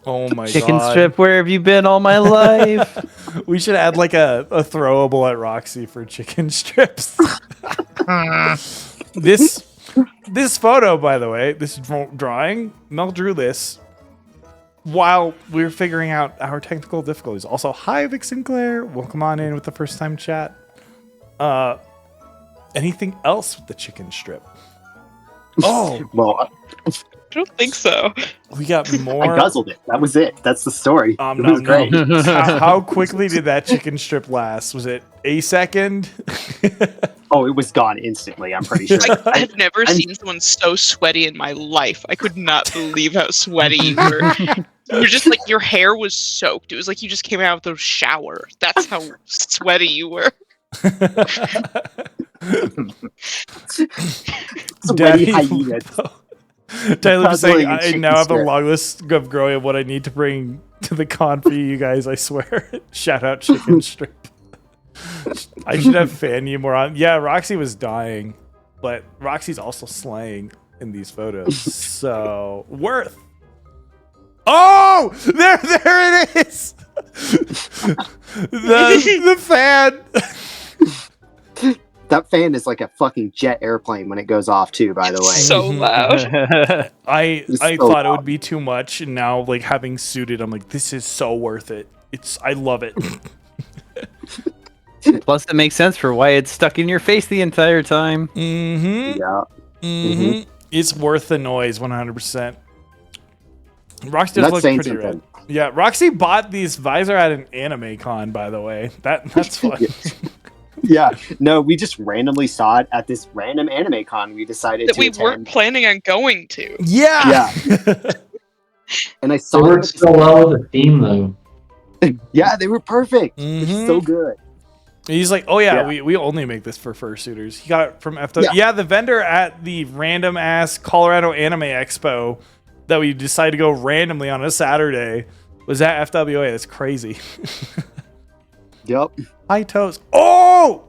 Oh my Chicken god. strip, where have you been all my life? We should add like a throwable at Roxy for chicken strips. This photo, by the way, this drawing, Mel drew this while we were figuring out our technical difficulties. Also, hi Vic Sinclair, welcome on in with the first time chat. Anything else with the chicken strip? Oh, Well, I don't think so. we got more. I guzzled it. That was it. That's the story. It was nom, great. nom. How quickly did that chicken strip last? Was it a second? Oh, it was gone instantly. I'm pretty sure. I have never seen someone so sweaty in my life. I could not believe how sweaty you were. You were just like, your hair was soaked. It was like you just came out of the shower. That's how sweaty you were. Sweaty hyenas. Tyler was saying, Puzzling and I chicken now have a strip. long list of growing of what I need to bring to the con for you guys, I swear. Shout out chicken strip. I should have fan you more on. Yeah, Roxy was dying, but Roxy's also slaying in these photos. So, worth. Oh! There it is! the fan! That fan is like a fucking jet airplane when it goes off too, by the way. So loud. I It's I so thought it loud. would be too much, and now like having suited, I'm like, this is so worth it. I love it. Plus, it makes sense for why it's stuck in your face the entire time. Mm-hmm. Yeah. Mm-hmm. It's worth the noise, 100%. Roxy does That's look saying pretty something. red. Yeah, Roxy bought these visor at an anime con, by the way. That's fun. Yeah. No, we just randomly saw it at this random anime con we decided That to we attend. weren't planning on going to. Yeah. And I They saw them worked at the so well with the theme, though. Yeah, they were perfect. Mhm. It's so good. He's like, oh yeah, Yeah. we only make this for fursuiters. He got it from FWA. Yeah. Yeah, the vendor at the random ass Colorado Anime Expo that we decided to go randomly on a Saturday was at FWA. That's crazy. Yep. High toes. Oh!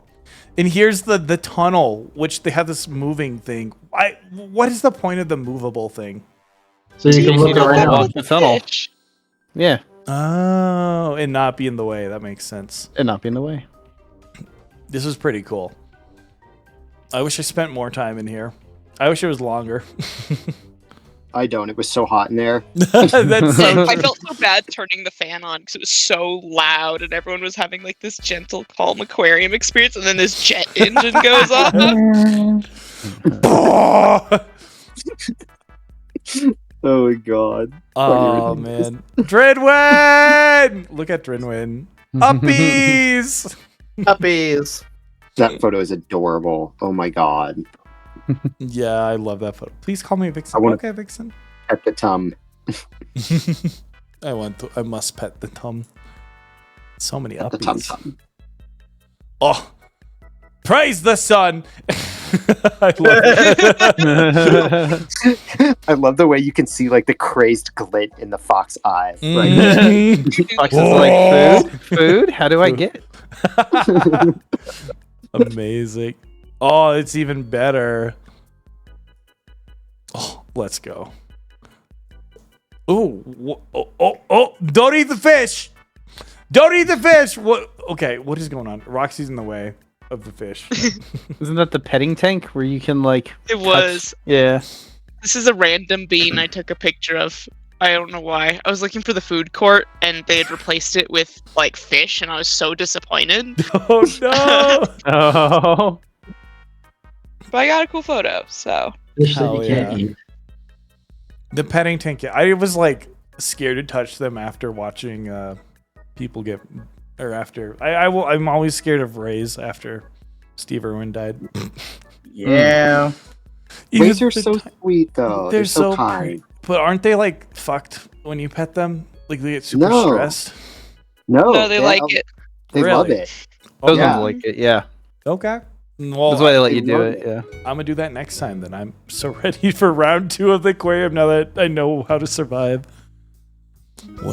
And here's the tunnel, which they have this moving thing. What is the point of the movable thing? So you can look don't around. walk the tunnel. Bitch. Yeah, Oh, and not be in the way. That makes sense. and not be in the way. This was pretty cool. I wish I spent more time in here. I wish it was longer. I don't. It was so hot in there. That's so I true. felt so bad turning the fan on because it was so loud and everyone was having like this gentle, calm aquarium experience, and then this jet engine goes off. Oh my god. Oh man, Drinwin! Look at Drinwin. Uppies. Puppies. That photo is adorable. Oh my god. Yeah, I love that photo. Please call me Vixen. I wanna- Okay, Vixen. At the tum. I must pet the tum. So many At the tum uppies. tum. Oh, praise the sun. I love it. I love the way you can see like the crazed glint in the fox eye. Right. Mhm. Fox is like, food? How do I get it? Amazing. Oh, it's even better. Oh, let's go. Ooh, oh, don't eat the fish. Don't eat the fish. What? Okay, what is going on? Roxy's in the way of the fish. Isn't that the petting tank where you can like? It was. Yeah. This is a random bean I took a picture of. I don't know why. I was looking for the food court and they had replaced it with like fish, and I was so disappointed. Oh no. Oh. But I got a cool photo, so Fish that Hell you can't yeah. eat. The petting tank. Yeah, I was like, scared to touch them after watching people get, or after. I'm always scared of rays after Steve Irwin died. Yeah. Rays are They're so ti- sweet, though. They're so kind. pretty. But aren't they like fucked when you pet them? Like they get super No. stressed. No, they like it. They love Really? it. Those Yeah. ones like it. Yeah. Okay. Well, That's why they let you they do love it. it. Yeah. I'm gonna do that next time. Then I'm so ready for round 2 of the aquarium now that I know how to survive.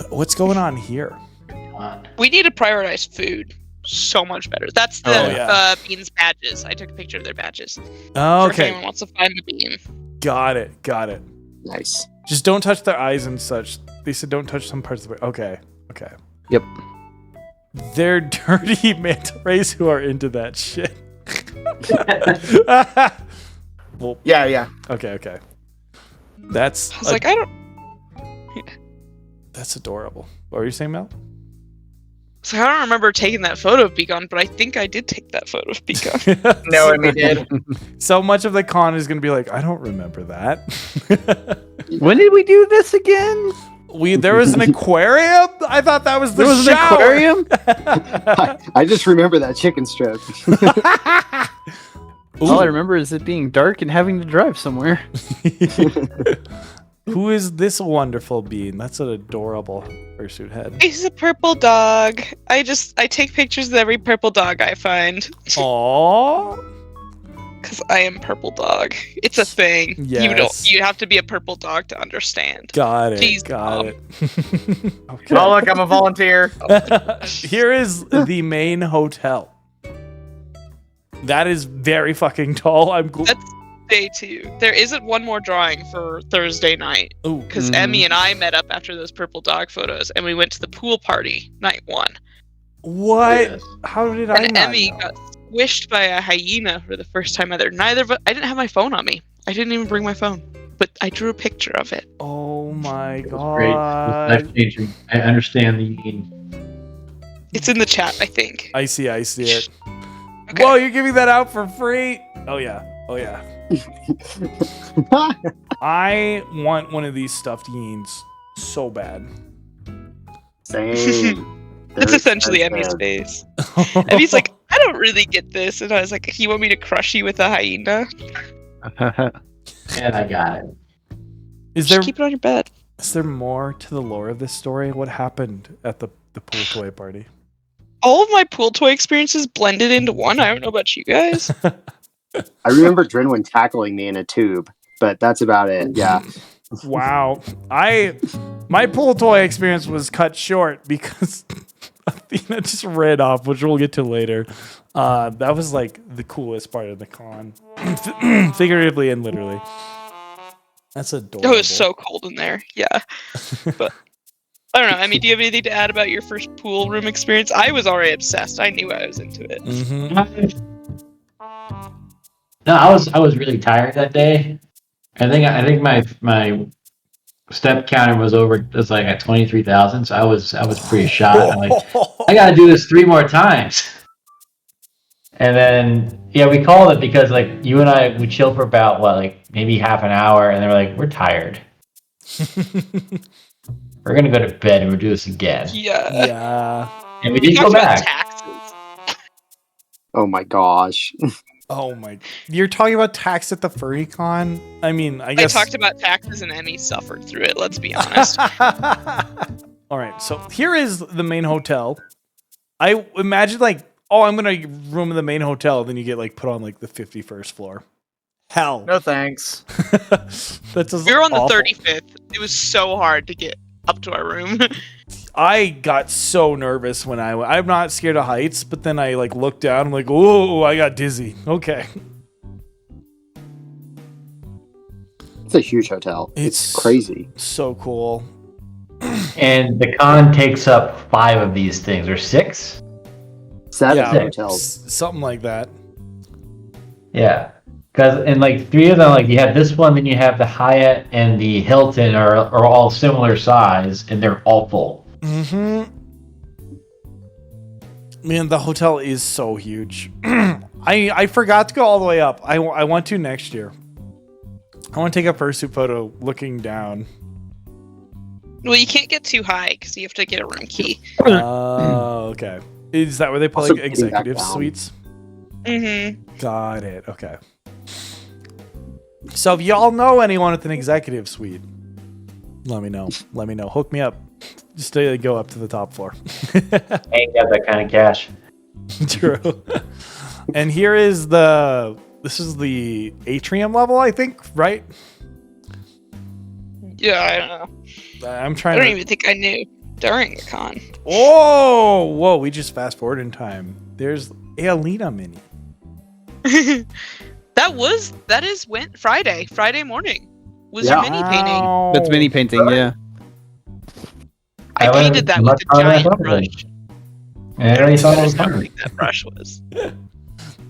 What's going on here? We need to prioritize food so much better. That's the Oh, yeah. beans badges. I took a picture of their badges. Oh, If okay, anyone wants to find the bean. got it. Nice. Just don't touch their eyes and such. They said don't touch some parts of it. Okay. Yep. They're dirty manta rays who are into that shit. Well, Yeah. okay. That's I was like, I don't. that's adorable. What were you saying, Mel? So I don't remember taking that photo of Bcon, but I think I did take that photo of Bcon. No, and we did. So much of the con is gonna be like, I don't remember that. When did we do this again? There was an aquarium. I thought that was the There was shower. an aquarium. I just remember that chicken strip. All I remember is it being dark and having to drive somewhere. Who is this wonderful bean? That's an adorable fursuit head. He's a purple dog. I take pictures of every purple dog I find. Aww. Because I am purple dog. It's a thing. Yes. You have to be a purple dog to understand. Got it. Jeez, Got Mom. it. Okay. Oh, look, I'm a volunteer. Here is the main hotel. That is very fucking tall. That's day 2. There isn't one more drawing for Thursday night. Ooh. Because Emmy and I met up after those purple dog photos, and we went to the pool party night 1. What? Yes. How did I And not Emmy know? got squished by a hyena for the first time ever. I didn't have my phone on me. I didn't even bring my phone. But I drew a picture of it. Oh my It was great. It was god. life changing. I understand the mean. It's in the chat, I think. I see it. Okay. Whoa, you're giving that out for free? Oh yeah. I want one of these stuffed yeens so bad. Same. That's They're essentially Emmy's expensive. face. Emmy's like, I don't really get this. And I was like, you want me to crush you with a hyena? And I got it. Is Just there keep it on your bed. is there more to the lore of this story? What happened at the pool toy party? All of my pool toy experiences blended into one. I don't know about you guys. I remember Drinwin tackling me in a tube, but that's about it. Yeah. Wow. My pool toy experience was cut short because Athena just ran off, which we'll get to later. That was like the coolest part of the con. Figuratively and literally. That's adorable. Oh, it was so cold in there. Yeah. But I don't know. I mean, do you have anything to add about your first pool room experience? I was already obsessed. I knew I was into it. Mhm. No, I was really tired that day. I think my step counter was like at 23,000, so I was pretty shot. I'm like, I gotta do this 3 more times. And then we called it because like you and we chilled for about maybe half an hour, and they were like, we're tired. We're gonna go to bed and we'll do this again. Yeah. Yeah. And we We did go talked about back. taxes. Oh my gosh. Oh my! You're talking about tax at the furry con? I mean, I I guess. talked about taxes and Emmy suffered through it, let's be honest. All right, so here is the main hotel. I imagine I'm gonna room in the main hotel, then you get put on the 51st floor. Hell, No thanks. that does. We were on the awful. 35th. It was so hard to get up to our room. I got so nervous when I'm not scared of heights, but then I looked down. I'm like, oh, I got dizzy. Okay, It's a huge hotel. It's crazy. so cool. And the con takes up 5 of these things, or 6. 7 Yeah. hotels. Something like that. Yeah, because in 3 of them, you have this one, then you have the Hyatt and the Hilton are all similar size, and they're all full. Mm-hmm. Man, the hotel is so huge. I forgot to go all the way up. I want to next year. I want to take a fursuit photo looking down. Well, you can't get too high because you have to get a room key. Oh, okay. Is that where they play Also like getting back executive down. suites? Mm-hmm. Got it. Okay. So if y'all know anyone with an executive suite, let me know. Let me know. Hook me up. Just to go up to the top floor. Ain't got that kind of cash. True. And here is this is the atrium level, I think, right? Yeah, I don't know. I'm I trying don't to. even think I knew during the con. Whoa! We just fast forward in time. There's ahlina mini. that is Friday morning was your Yeah. mini painting. Wow. That's mini painting, yeah. I went painted that with much a farther than I giant thought it would. brush. And I already thought it was How fun. big that brush was.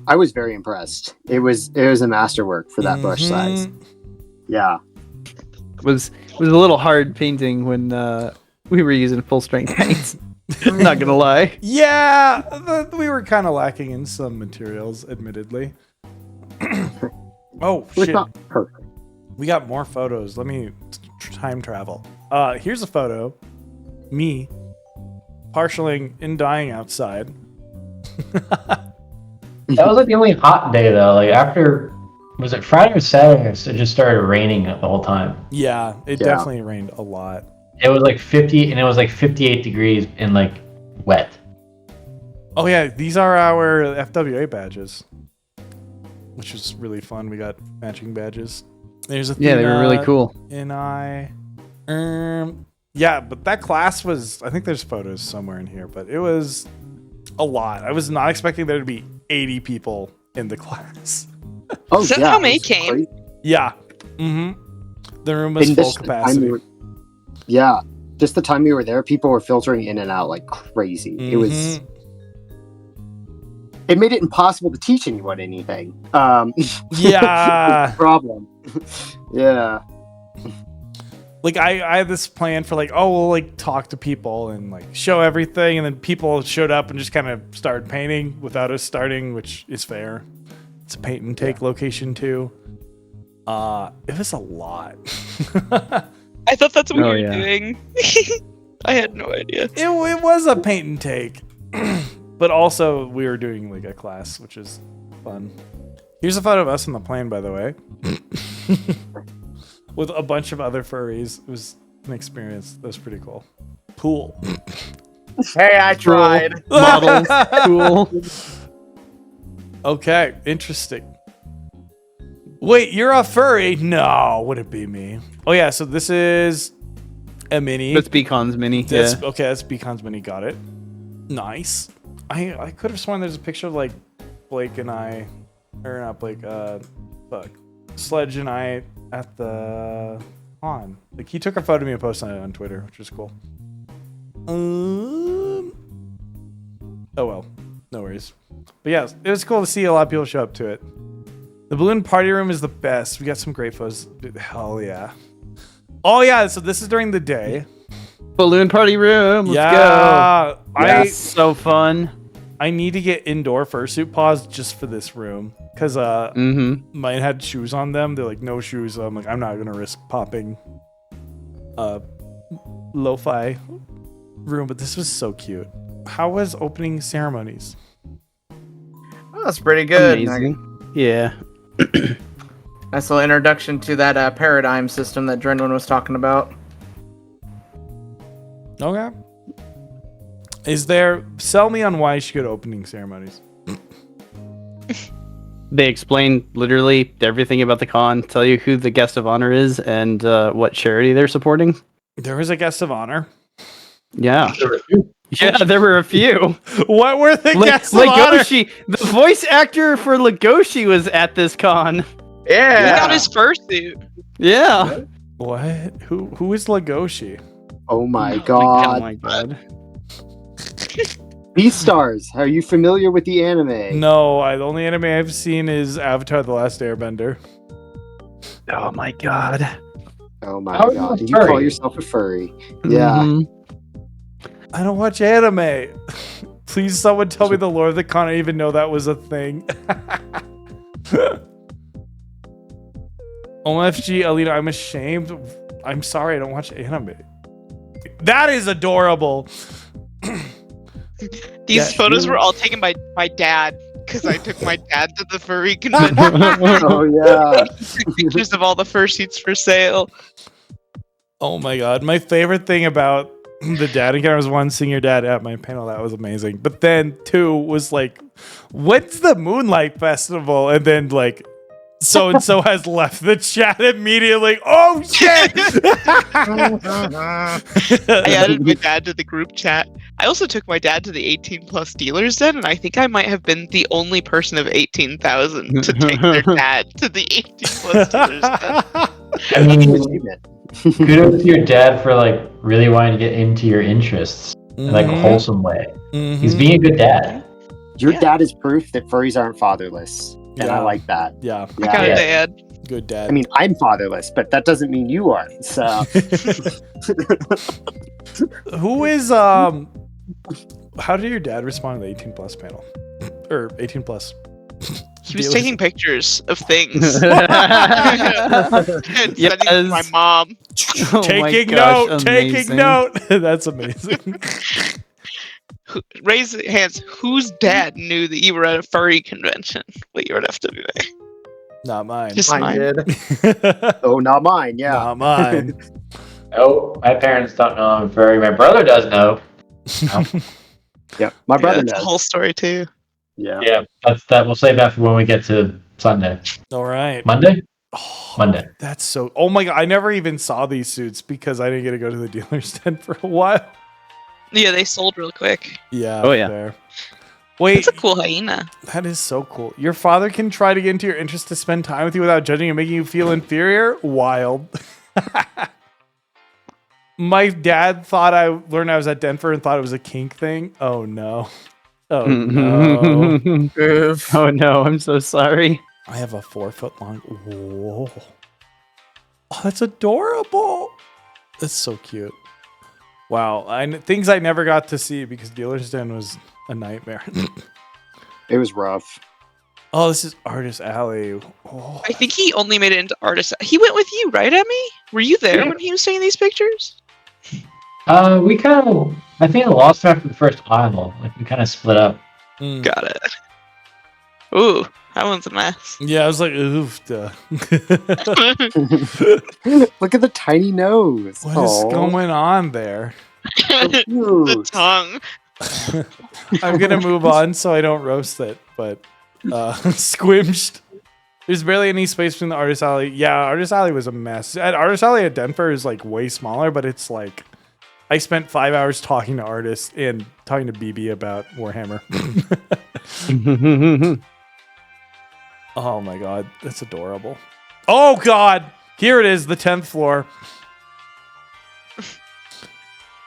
I was very impressed. It was a masterwork for that brush size. Mhm. Yeah. It was a little hard painting when we were using full strength paints. I'm not gonna lie. Yeah, we were kind of lacking in some materials, admittedly. Oh It was shit! not perfect. We got more photos. Let me time travel. Here's a photo. Me, partialing and dying outside. That was like the only hot day though. Like after, was it Friday or Saturday? It just started raining the whole time. Yeah, it Yeah. definitely rained a lot. It was like 50, and it was like 58 degrees and like wet. Oh yeah, these are our FWA badges, which was really fun. We got matching badges. There's a Yeah, they were really cool. Yeah, but that class was. I think there's photos somewhere in here, but it was a lot. I was not expecting there to be 80 people in the class. Oh, Is that yeah. how it May was came? crazy. Yeah. Mm-hmm. The room was And full just the time capacity. yeah. Just the time we were there, people were filtering in and out like crazy. It was. Mhm. It made it impossible to teach anyone anything. Yeah. Problem. Yeah. Like I had this plan for like, oh, we'll like talk to people and like show everything, and then people showed up and just kind of started painting without us starting, which is fair. It's a paint and take location too. It was a lot. I thought that's what Oh, you were yeah. doing. I had no idea. It was a paint and take, but also we were doing like a class, which is fun. Here's a photo of us on the plane, by the way, with a bunch of other furries. It was an experience. That was pretty cool. Pool. Hey, I tried. Models, cool. Okay, interesting. Wait, you're a furry? No, would it be me? Oh yeah, so this is a mini. That's Bcon's mini. That's, Yeah. okay, that's Bcon's mini. Got it. Nice. I could have sworn there's a picture of like Blake and I, or not Blake. Sledge and I at the con. Like he took a photo of me and posted it on Twitter, which was cool. Oh well, no worries. But yeah, it was cool to see a lot of people show up to it. The balloon party room is the best. We got some great photos. Hell yeah. Oh yeah, so this is during the day. Balloon party room. Let's Yeah, go. So fun. I need to get indoor fursuit paws just for this room because Mm-hmm. mine had shoes on them. They're like no shoes. I'm like I'm not gonna risk popping lo-fi room, but this was so cute. How was opening ceremonies? Oh, that's pretty good. Amazing. Yeah. Nice little introduction to that paradigm system that Drenwin was talking about. Okay. Sell me on why you should go to opening ceremonies. They explain literally everything about the con, tell you who the guest of honor is, and what charity they're supporting. There was a guest of honor. Yeah. Yeah, there were a few. What were the guests of honor? Legoshi, the voice actor for Legoshi was at this con. He Yeah. got his fursuit. Yeah. What? Who is Legoshi? Oh my Oh god. my god. Beastars. Are you familiar with the anime? No, the only anime I've seen is Avatar: The Last Airbender. Oh my god. Oh my How are you god. a And you call furry? yourself a furry. Yeah. Mhm. I don't watch anime. Please, someone tell me the lore of the con. I didn't even know that was a thing. OMFG, Ahlina, I'm ashamed. I'm sorry, I don't watch anime. That is adorable. These Yeah. photos were all taken by my dad because I took my dad to the furry convention. Oh yeah. Pictures of all the fursuits for sale. Oh my god. My favorite thing about the dad encounter was one, seeing your dad at my panel. That was amazing. But then two was like, what's the Moonlight Festival? And then like, so and so has left the chat immediately. Oh shit! I added my dad to the group chat. I also took my dad to the 18 plus dealers den, and I think I might have been the only person of 18,000 to take their dad to the 18 plus dealers den. I mean, Achievement. kudos to your dad for like really wanting to get into your interests in like a wholesome way. He's being a good dad. Your Yeah. dad is proof that furries aren't fatherless, and Yeah. I like that. Yeah, I got a Yeah. dad. good dad. I mean, I'm fatherless, but that doesn't mean you are. So Who is how did your dad respond to the 18 plus panel? Or 18 plus? He was dealers? taking pictures of things and sending them to my Yes. mom. Oh my Taking gosh, note, amazing. taking note. That's amazing. Raise your hands. Whose dad knew that you were at a furry convention? Well, you were at FWA. Not mine. Just I mine. did. oh, not mine. Yeah. Not mine. Oh, my parents don't know I'm furry. My brother does know. Yeah. My brother That's a knows. whole story too. Yeah. Yeah, that. We'll save that for when we get to Sunday. All right. Monday? Oh, Monday. that's so. Oh my god! I never even saw these suits because I didn't get to go to the dealer's den for a while. Yeah, they sold real quick. Yeah. Oh, yeah. Fair. Wait, It's a cool hyena. that is so cool. Your father can try to get into your interest to spend time with you without judging and making you feel inferior? Wild. My dad thought I learned I was at Denver and thought it was a kink thing. Oh no. Oh no. Oh no, I'm so sorry. I have a 4 foot long. Whoa. Oh, that's adorable. That's so cute. Wow. Things I never got to see because Dealer's Den was a nightmare. It was rough. Oh, this is Artist Alley. Oh, I think he only made it into artist. He went with you, right, Emmy? Were you there when he was taking these pictures? We kind of, I think I lost after the first aisle. Like we kind of split up. mm. Got it. Ooh, that one's a mess. Yeah, I was like, oof. Duh. Look at the tiny nose. What is Aw. going on there? The Cute. tongue. I'm gonna move on so I don't roast it, but squimshed. There's barely any space between the Artist Alley. Yeah, Artist Alley was a mess. At Artist Alley at Denver is like way smaller, but it's like I spent 5 hours talking to artists and talking to BB about Warhammer. Oh my god, that's adorable. Oh god, here it is, the 10th floor.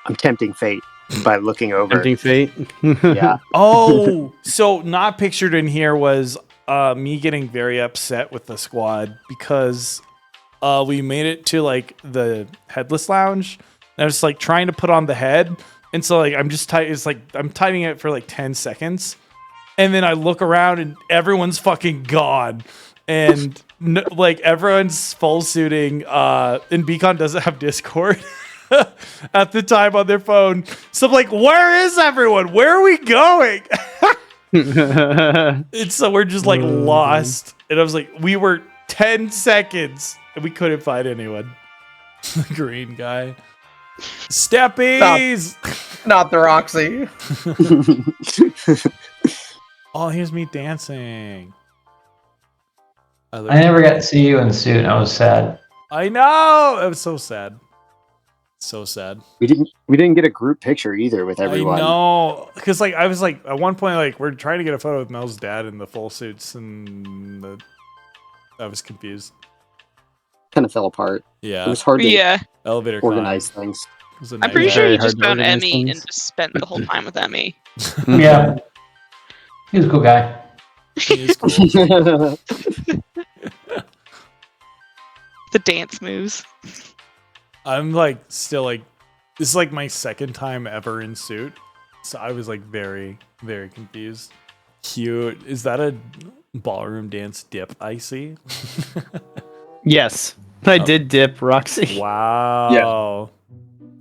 I'm tempting fate by looking over. Tempting fate. Yeah. Oh, so not pictured in here was me getting very upset with the squad because we made it to like the headless lounge. And I was like trying to put on the head, and so like I'm just it's like I'm tightening it for like 10 seconds, and then I look around and everyone's fucking gone, and like everyone's full suiting. And Bcon doesn't have Discord. At the time on their phone. So I'm like, where is everyone? Where are we going? And so we're just like lost. And I was like, we were 10 seconds and we couldn't find anyone. The green guy. Steppies! Not the Roxy. Oh, here's me dancing. I never got to see you in the suit. And I was sad. I know. It was so sad. So sad. We didn't get a group picture either with everyone. I know, because like I was like at one point like we're trying to get a photo with Mel's dad in the full suits, and I was confused. Kind of fell apart. It Yeah, was hard to Yeah, elevator organize climb things. was a I'm pretty nightmare. sure Very he hard just to found organize Emmy and things. just spent the whole time with Emmy. Yeah. He was a cool guy. He is cool. The dance moves. I'm like still like this is like my second time ever in suit, so I was like very very confused. Cute. Is that a ballroom dance dip I see? Yes, I did dip Roxy. Wow.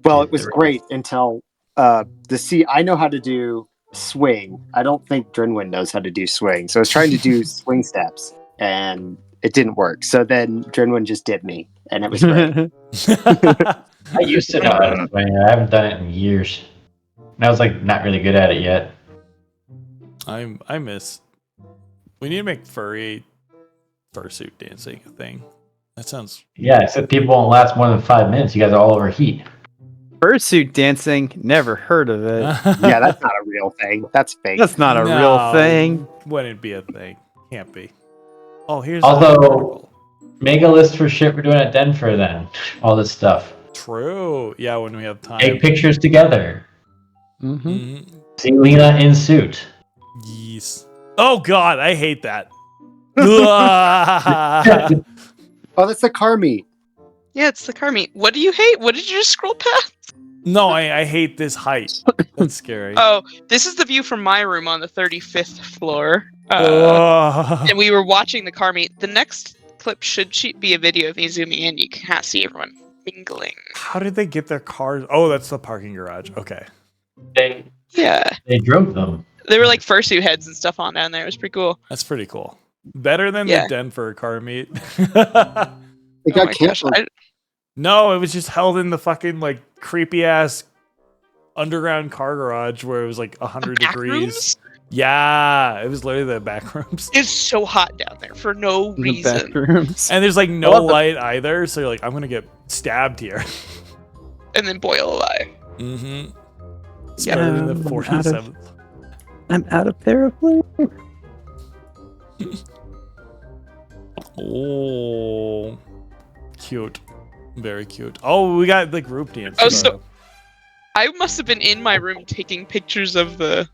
Well, it was great until I know how to do swing. I don't think Drinwin knows how to do swing. So I was trying to do swing steps and it didn't work. So then Drinwin just did me and it was great. I used to know how to swing. I haven't done it in years. And I was like not really good at it yet. I miss. We need to make fursuit dancing a thing. That sounds. Yeah, except people won't last more than 5 minutes. You guys are all overheat. Fursuit dancing, never heard of it. Yeah, that's not a real thing. That's fake. That's not a real thing. Wouldn't be a thing. Can't be. Oh, here's. Although, make a list for shit we're doing at Denver then. All this stuff. True. Yeah, when we have time. Take pictures together. Mm-hmm. See Lena in suit. Yes. Oh God, I hate that. Oh, that's the car meet. Yeah, it's the car meet. What do you hate? What did you just scroll past? No, I hate this height. That's scary. Oh, this is the view from my room on the 35th floor. Ugh. And we were watching the car meet. The next clip should be a video of me zooming in. You can't see everyone mingling. How did they get their cars? Oh, that's the parking garage. Okay. Yeah. They drove them. There were like fursuit heads and stuff on down there. It was pretty cool. That's pretty cool. Better than Yeah. the Denver car meet. It got canceled. No, it was just held in the fucking like creepy ass underground car garage where it was like 100 degrees. Rooms? Yeah, it was literally the back rooms. It's so hot down there for no reason. Bathrooms. And there's like no light either, so you're like, I'm gonna get stabbed here. And then boil alive. Mm-hmm. Yeah. Started in the 47th. I'm out of therapy. Oh, cute. Very cute. Oh, we got the group dance. Oh, so I must have been in my room taking pictures of the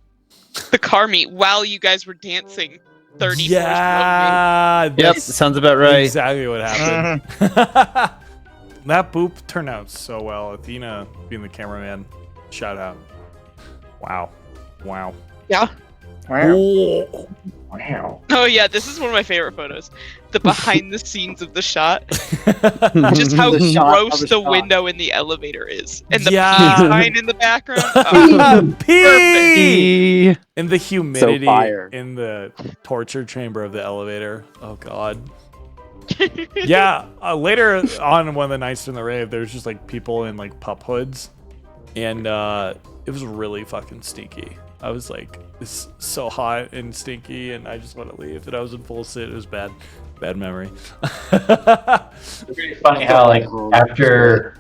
car meet while you guys were dancing 30 floors yeah, Yep, that's sounds about right. exactly what happened. That boop turned out so well. Athena being the cameraman, shout out. Wow. Wow. Yeah. Oh. Wow. Oh yeah, this is one of my favorite photos. The behind the scenes of the shot. Just how The shot of gross the the shot. window in the elevator is. And the Yeah. pee sign in the background. Oh, Pee! And the humidity fire. in the torture chamber of the elevator. Oh god. Yeah, later on one of the nights in the rave, there was just like people in like pup hoods, and it was really fucking stinky. I was like, it's so hot and stinky, and I just want to leave. And I was in full sit. It was bad memory. It's really funny how like after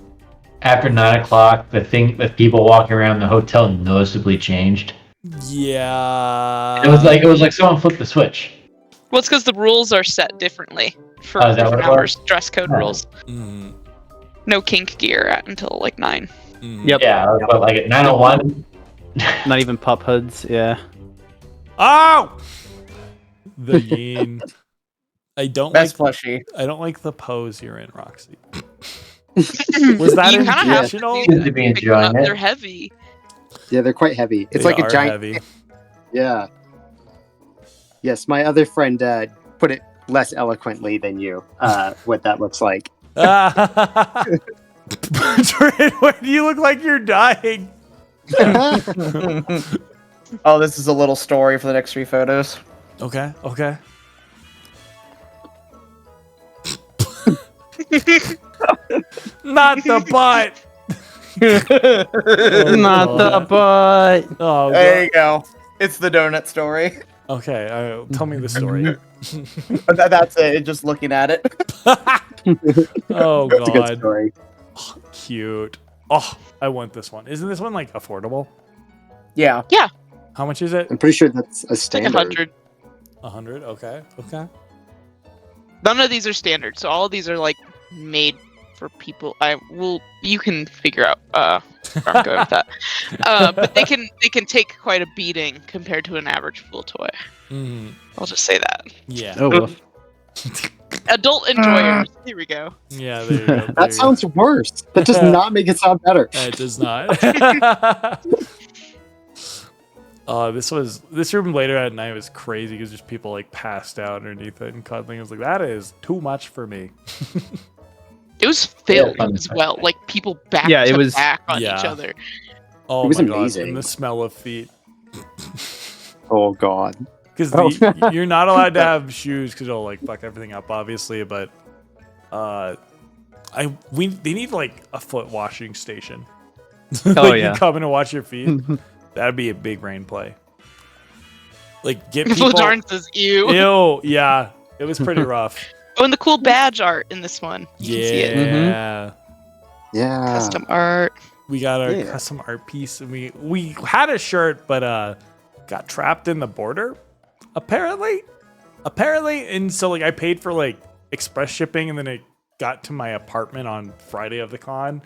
9 o'clock, the people walking around the hotel noticeably changed. Yeah. It was like someone flipped the switch. well, it's because the rules are set differently for Oh, is that what different it was? hours. Dress code Oh. rules. Mm, No kink gear until like 9. mm. Yep. Yeah, but like at 9:01. Not even pup hoods, yeah. Oh! The yin. I don't Best like plushie. I don't like the pose you're in, Roxy. Was that You kinda have to intentional? Seems to be Pick them enjoying up, it. They're heavy. Yeah, they're quite heavy. It's They like a are giant. heavy. Yeah. Yes, my other friend put it less eloquently than you. What that looks like. When you look like you're dying. Oh, this is a little story for the next 3 photos. Okay, okay. Not the butt. Not the butt. Oh, There God. you go. It's the donut story. Okay, tell me the story. That's it. Just looking at it. Oh It's a good God, story. cute. Oh, I want this one. Isn't this one like affordable? Yeah. How much is it? I'm pretty sure that's a Like standard. 100. 100. Okay, okay. None of these are standard, so all of these are like made for people. You can figure out where I'm going with that. But they can take quite a beating compared to an average pool toy. Mm, I'll just say that. yeah. Oh, woof. Adult enjoyers. Here we go. Yeah. There you go. there you That sounds worse. That does not make it sound better. go. It does not. This room later at night was crazy because just people like passed out underneath it and cuddling. I was like, that is too much for me. It was filled fun as fact. well, like people back Yeah, it to was- back on each Yeah. other. Oh It was my god, amazing. and the smell of feet. Oh God. Because Oh. you're not allowed to have shoes because it'll like fuck everything up, obviously. But they need like a foot washing station. Oh, You yeah. come in and wash your feet. That'd be a big brain play. Like get people. Darn says ew. Ew, yeah, it was pretty rough. Oh, and the cool badge art in this one. You can see it. Yeah. Yeah. Custom art. We got our Yeah. custom art piece, and we had a shirt, but got trapped in the border, apparently, and so like I paid for like express shipping, and then it got to my apartment on Friday of the con,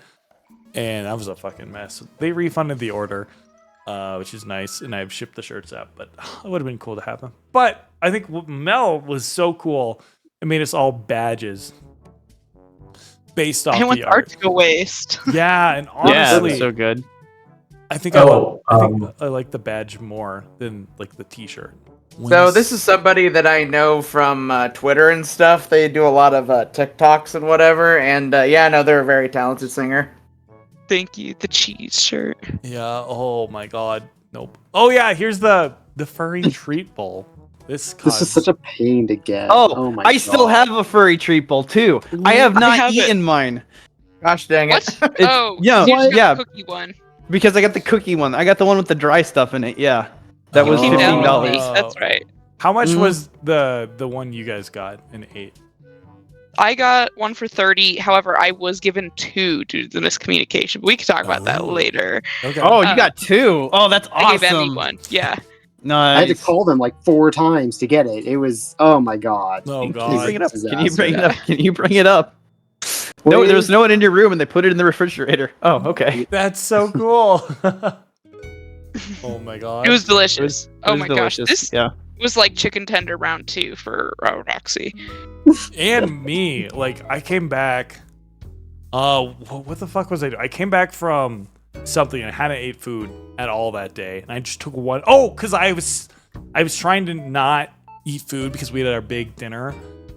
and that was a fucking mess. They refunded the order, which is nice, and I've shipped the shirts out, but it would have been cool to have them. But I think Mel was so cool; it made us all badges based off I want the art art. to go waste. Yeah, and Yeah, honestly, that's so good. I think Oh, I like the badge more than like the T-shirt. So this is somebody that I know from Twitter and stuff. They do a lot of TikToks and whatever. And yeah, no, they're a very talented singer. Thank you. The cheese shirt. Yeah. Oh my God. Nope. Oh yeah. Here's the furry treat bowl. This This is such a pain to get. Oh, my I still God. have a furry treat bowl too. I have not have it. eaten mine. Gosh dang it. What? It's- Oh, yeah, you just got yeah. the cookie one. Because I got the cookie one. I got the one with the dry stuff in it. Yeah, that was Came down with $15. these, That's right. How much Mhm. was the one you guys got in 8? I got one for 30. However, I was given 2 due to the miscommunication. But we can talk about that Oh. later. Okay. Oh, you Uh, got 2. Oh, that's I gave Emmy awesome. one. Yeah. Nice. I had to call them like 4 times to get it. It was, oh my God. Oh Can you God. bring it up? Disaster. Can you bring it up? Can you bring it up? No, there was no one in your room, and they put it in the refrigerator. Oh, okay. That's so cool. Oh my God. It was delicious. It Oh was my gosh. delicious. This Yeah. was like chicken tender round 2 for Roxy. And me. Like I came back. What the fuck was I doing? I came back from something and I hadn't ate food at all that day, and I just took one. Oh, because I was trying to not eat food because we had our big dinner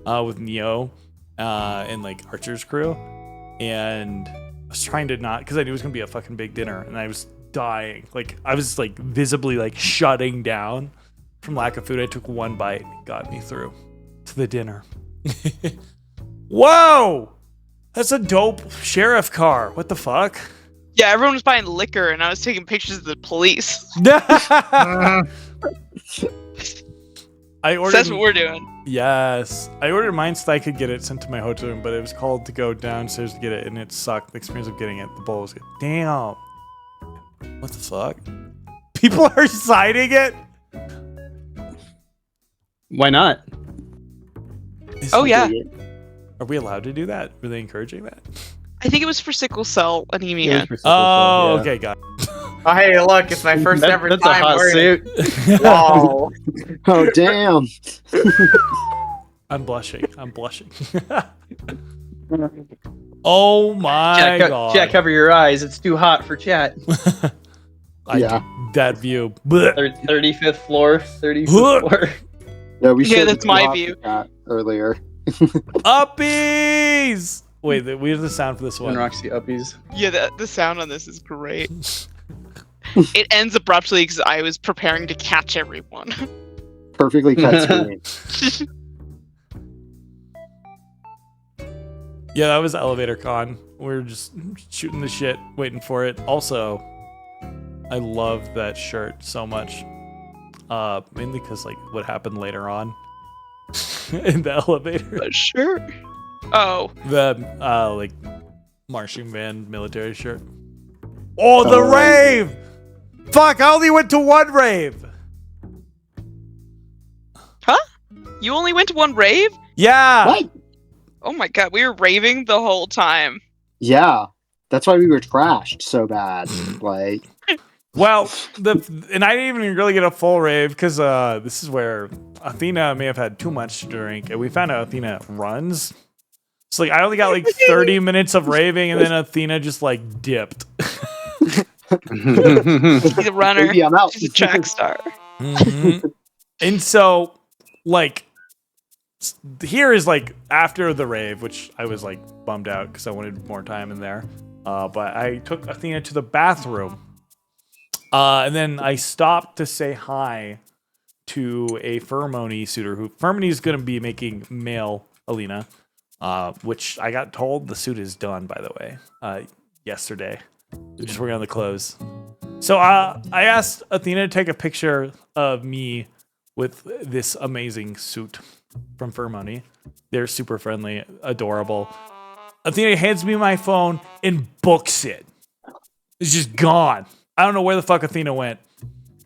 with Neo and like Archer's crew, and I was trying to not because I knew it was gonna be a fucking big dinner, and I was dying. Like I was like visibly like shutting down from lack of food. I took one bite and it got me through to the dinner. Whoa! That's a dope sheriff car. What the fuck? Yeah, everyone was buying liquor, and I was taking pictures of the police. I So ordered. that's what we're doing. Yes, I ordered mine so I could get it sent to my hotel room, but it was called to go downstairs to get it, and it sucked. The experience of getting it, the bowl was good. Damn. What the fuck? People are citing it. Why not? Is Oh it- yeah, Are we allowed to do that? Were they encouraging that? I think it was for sickle cell anemia. Oh, okay, got Oh, hey, look, it's my first ever That's time a hot wearing it. Whoa. Oh, damn. I'm blushing. I'm blushing. Oh my god. Chat, cover your eyes. It's too hot for chat. Yeah. That view. Blech. 35th floor. 35th floor. No, we Yeah, should that's my view. that earlier. Uppies! Wait, we have the sound for this And one. Roxy uppies. Yeah, the sound on this is great. It ends abruptly because I was preparing to catch everyone. Perfectly cut screen. Yeah, that was Elevator Con. We were just shooting the shit, waiting for it. Also, I love that shirt so much. Mainly because like what happened later on in the elevator. Sure. Oh, The like marching band military shirt. Oh, the Oh, rave! Fuck, I only went to one rave. you only went to one rave? Yeah. What? Oh my god, we were raving the whole time. Yeah. That's why we were trashed so bad. Like, Well, and I didn't even really get a full rave because this is where Athena may have had too much to drink, and we found out Athena runs. So like I only got like 30 minutes of raving, and then Athena just like dipped. He's a runner. maybe I'm out. She's a track star. Mhm. And so like here is like after the rave, which I was like bummed out because I wanted more time in there. But I took Athena to the bathroom. And then I stopped to say hi to a Pheromone suitor who Pheromone is going to be making male ahlina, which I got told the suit is done, by the way, yesterday. We're just working on the clothes. So I asked Athena to take a picture of me with this amazing suit from Pheromone. They're super friendly, adorable. Athena hands me my phone and books it. It's just gone. I don't know where the fuck Athena went.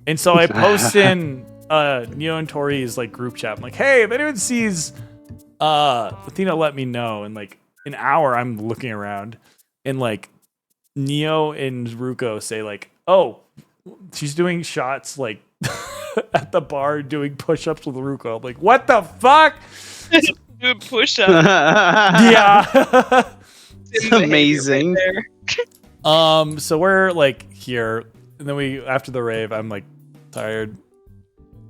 And so I post in Neo and Tori's like group chat. I'm like, hey, if anyone sees Athena, let me know. In like an hour, I'm looking around, and like Neo and Ruko say like, oh, she's doing shots like at the bar doing push-ups with Ruko. I'm like, what the fuck? Do push-up. Yeah. Amazing. So we're like here, and then we after the rave, I'm like tired,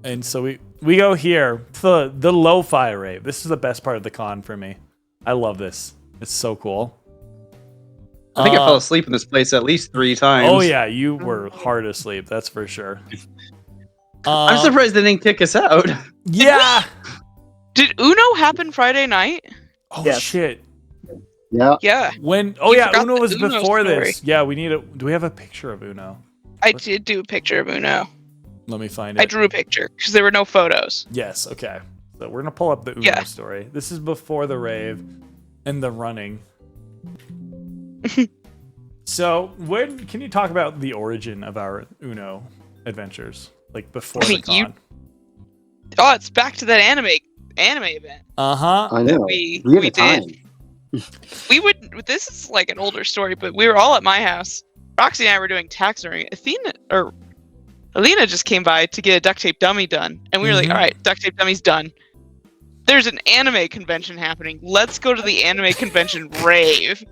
and so we go here to the lo-fi rave. This is the best part of the con for me. I love this. It's so cool. I think I fell asleep in this place at least 3 times. Oh yeah, you were hard asleep. That's for sure. I'm surprised they didn't kick us out. Yeah. Did Uno happen Friday night? Oh Yes. shit. Yeah. Yeah, When? Oh You yeah, forgot Uno the was Uno before story. this. Yeah, we need a. Do we have a picture of Uno? I did do a picture of Uno. Let me find it. I drew a picture because there were no photos. Yes. Okay. So we're gonna pull up the Uno Yeah. story. This is before the rave and the running. So, when can you talk about the origin of our Uno adventures, like before I mean, the con? Oh, it's back to that anime event. Uh huh. I know. We We had a did. time. We would. This is like an older story, but we were all at my house. Roxy and I were doing taxidermy. Ahlina just came by to get a duct tape dummy done, and we were like, Mhm. "All right, duct tape dummy's done." There's an anime convention happening. Let's go to the anime convention rave.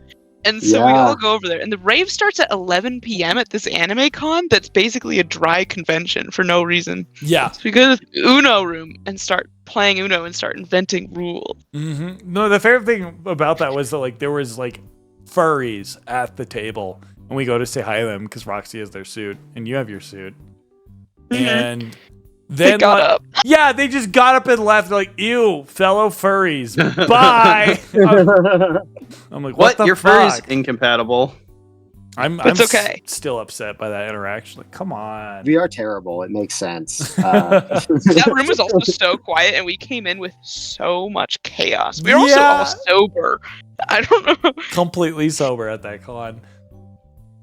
And so we Yeah. all go over there, and the rave starts at 11 p.m. at this anime con that's basically a dry convention for no reason. Yeah. So we go to the Uno room and start playing Uno and start inventing rules. Mm-hmm. No, the favorite thing about that was that like there was like furries at the table, and we go to say hi to them because Roxy has their suit, and you have your suit, and They then got like, up. yeah, they just got up and left. They're like, ew, fellow furries, bye. I'm like, what the Your fuck? furry's incompatible. I'm It's okay. still upset by that interaction. Like, come on. We are terrible. It makes sense. That room was also so quiet, and we came in with so much chaos. We were also Yeah. all sober. I don't know. Completely sober at that con.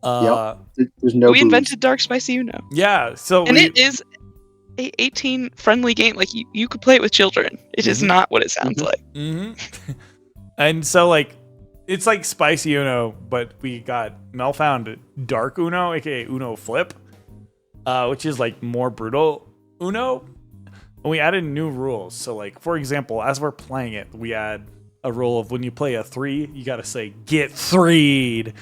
There's no. We booze. invented Dark Spicy Uno. Yeah, so And it is a 18 friendly game. Like you could play it with children. It is Mhm. not what it sounds like. hmm And so like it's like spicy Uno, but we got Mel found dark Uno, aka Uno Flip, which is like more brutal Uno. And we added new rules. So like for example, as we're playing it, we add a rule of when you play a 3, you gotta say get 3'd.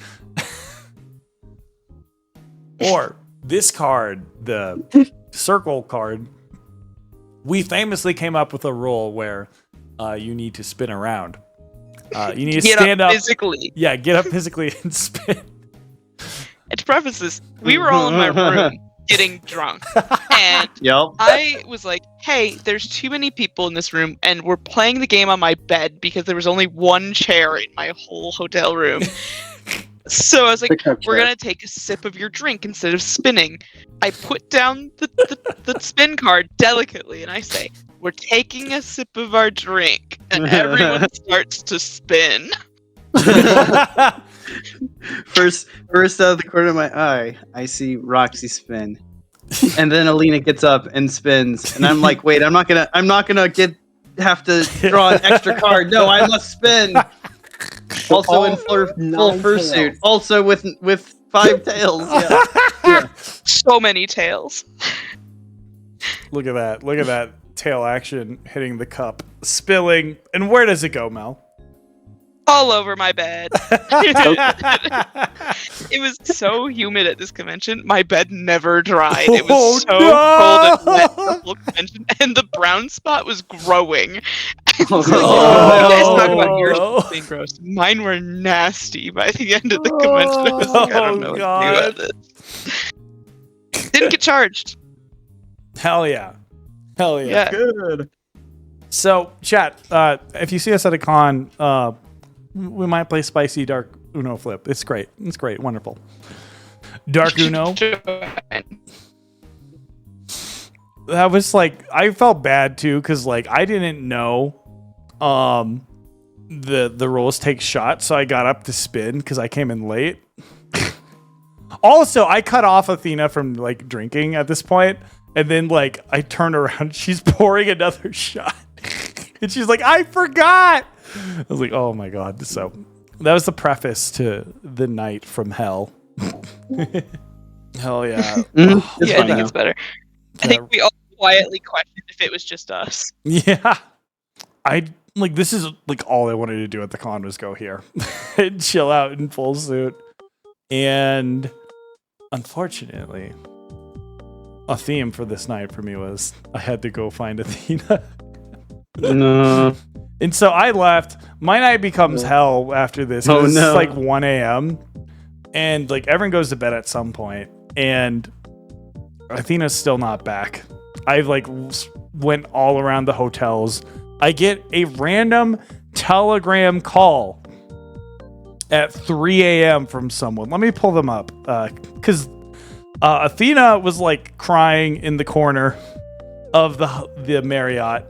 Or this card, the circle card, we famously came up with a rule where you need to spin around. You need to Get stand up. physically. Yeah, get up physically and spin. And to preface this, we were all in my room getting drunk. And Yep. I was like, hey, there's too many people in this room, and we're playing the game on my bed because there was only one chair in my whole hotel room. So I was like, we're going to take a sip of your drink instead of spinning. I put down the spin card delicately, and I say, we're taking a sip of our drink. And everyone starts to spin. First out of the corner of my eye, I see Roxy spin, and then Ahlina gets up and spins, and I'm like, wait, I'm not gonna have to draw an extra card. No, I must spin. Also in full fursuit. Also with 5 tails. Yeah. So many tails. Look at that. Look at that tail action hitting the cup, spilling. And where does it go, Mel? All over my bed. It was so humid at this convention. My bed never dried. It was so cold and wet the whole convention, and the brown spot was growing You guys talk about yours being gross. Mine were nasty by the end of the convention. I was like, I don't know what to do with this. Didn't get charged. Hell yeah. Hell yeah. Yeah. Good. So, chat, if you see us at a con, we might play Spicy Dark Uno Flip. It's great. It's great. Wonderful. Dark Uno. That was like, I felt bad too, because like I didn't know the rules take shots, so I got up to spin because I came in late. Also, I cut off Athena from like drinking at this point, and then like I turned around, she's pouring another shot. And she's like, I forgot. I was like, oh my god. So that was the preface to the night from hell. Hell yeah. Yeah, I think it's better. I think we all quietly questioned if it was just us. Yeah. This is like all I wanted to do at the con was go here and chill out in full suit. And unfortunately, a theme for this night for me was I had to go find Athena. No. And so I left. My night becomes hell after this. Oh, It's no. like 1 a.m. And like everyone goes to bed at some point. And Athena's still not back. I've like went all around the hotels. I get a random telegram call at 3 a.m. from someone. Let me pull them up. Because Athena was like crying in the corner of the Marriott.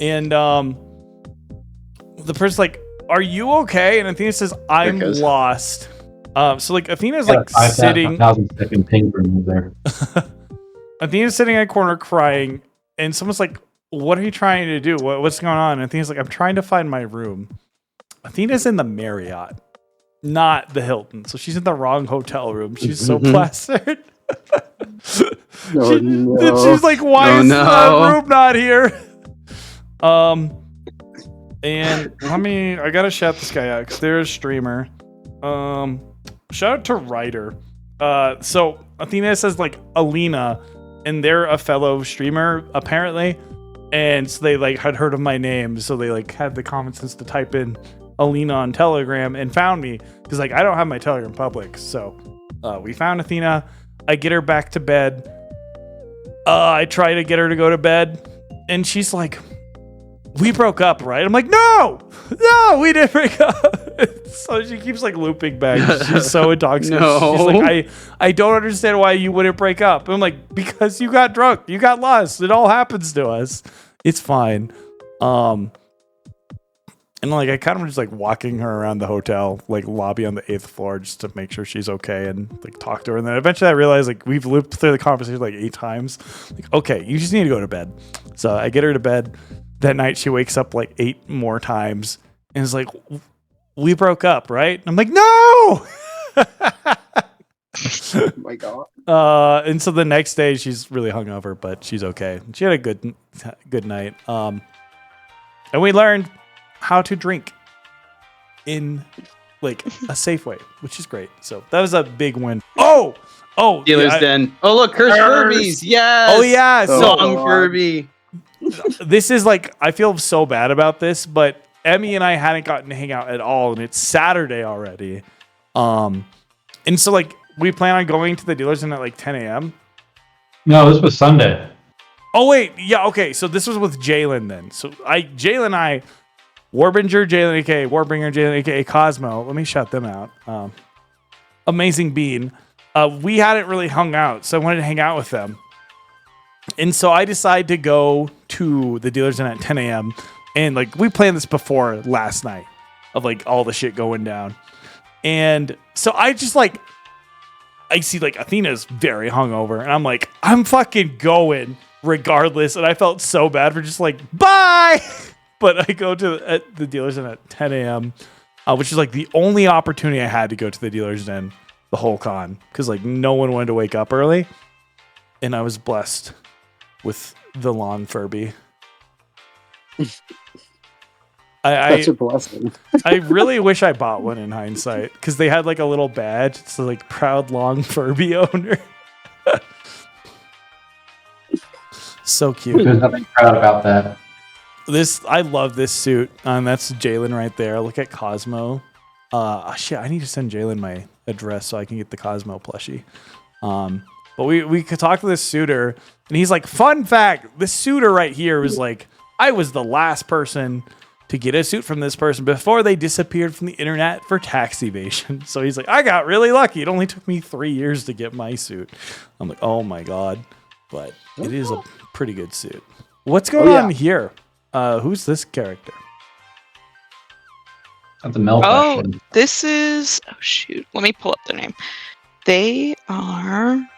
And the person's like, are you okay? And Athena says, I'm lost. So like Athena's like sitting. 5,000-second ping for me there. Athena's sitting in a corner crying, and someone's like, what are you trying to do? What's going on? And Athena's like, I'm trying to find my room. Athena's in the Marriott, not the Hilton. So she's in the wrong hotel room. She's so plastered. She's like, why is the room not here? And I gotta shout this guy out because they're a streamer. Shout out to Ryder. So Athena says like Ahlina, and they're a fellow streamer apparently, and so they like had heard of my name, so they like had the common sense to type in Ahlina on Telegram and found me because like I don't have my Telegram public. So we found Athena. I get her back to bed. I try to get her to go to bed, and she's like, we broke up, right? I'm like, no, we didn't break up. So she keeps like looping back. She's so intoxicated. No. She's like, I don't understand why you wouldn't break up. I'm like, because you got drunk, you got lost. It all happens to us. It's fine. And like I kind of just like walking her around the hotel, like lobby on the 8th floor, just to make sure she's okay and like talk to her. And then eventually I realized like we've looped through the conversation like 8 times. Like, okay, you just need to go to bed. So I get her to bed. That night she wakes up like 8 more times and is like, we broke up, right? I'm like, no. Oh my god. And so the next day she's really hungover, but she's okay. She had a good night. And we learned how to drink in like a safe way, which is great. So that was a big win. Oh, Dealer's Den. Oh look, Cursed Furbies. Yes. Oh yeah. So Song Furby. this is like, I feel so bad about this, but Emmy and I hadn't gotten to hang out at all, and it's Saturday already. And so like we plan on going to the dealer's den at like 10 a.m. No, this was Sunday. Oh wait, yeah, okay. So this was with Jalen then. So Jalen and I, Warbringer, Jalen aka Cosmo. Let me shout them out. Amazing Bean. We hadn't really hung out, so I wanted to hang out with them. And so I decided to go to the dealer's den at 10 a.m. And like we planned this before last night of like all the shit going down. And so I just like, I see like Athena's very hungover, and I'm like, I'm fucking going regardless. And I felt so bad for just like, bye. But I go to the dealer's den at 10 a.m., which is like the only opportunity I had to go to the dealer's den the whole con, because like no one wanted to wake up early. And I was blessed with the lawn Furby. Such a blessing. I really wish I bought one in hindsight, because they had like a little badge. It's like proud long Furby owner. So cute. There's nothing proud about that. I love this suit. That's Jalen right there. Look at Cosmo. Shit, I need to send Jalen my address so I can get the Cosmo plushie. But we could talk to this suitor, and he's like, fun fact, this suitor right here was like, I was the last person to get a suit from this person before they disappeared from the internet for tax evasion. So he's like, I got really lucky. It only took me 3 years to get my suit. I'm like, oh my God. But it is a pretty good suit. What's going on here? Who's this character? That's a Mel Oh, question. this is. Oh shoot! Let me pull up their name. They are.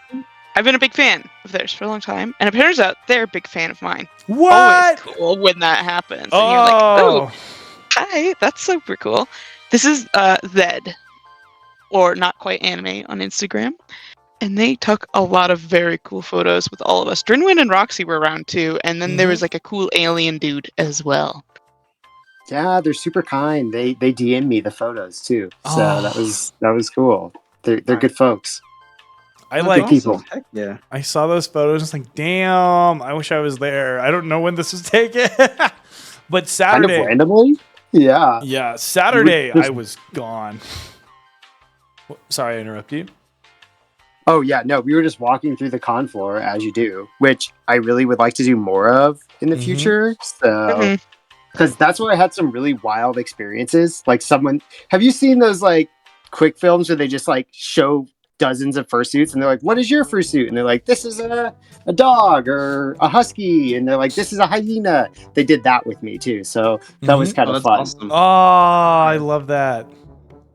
I've been a big fan of theirs for a long time, and it turns out they're a big fan of mine. What? Always cool when that happens. And you're like, oh, hi, that's super cool. This is Zed, or Not Quite Anime on Instagram. And they took a lot of very cool photos with all of us. Drinwin and Roxy were around too, and then there was like a cool alien dude as well. Yeah, they're super kind. They DM me the photos too, so that was cool. They're good folks. I like people. Heck yeah. I saw those photos. It's like, damn, I wish I was there. I don't know when this was taken, but Saturday, Kind of randomly. Yeah. yeah, Saturday, I was gone. Sorry, I interrupted you. Oh yeah, no, we were just walking through the con floor as you do, which I really would like to do more of in the future. So, because that's where I had some really wild experiences. Like have you seen those like quick films where they just like show dozens of fursuits and they're like, "What is your fursuit?" And they're like, "This is a dog or a husky," and they're like, "This is a hyena." They did that with me too, so that was kind of That's fun. awesome. Oh, I love that.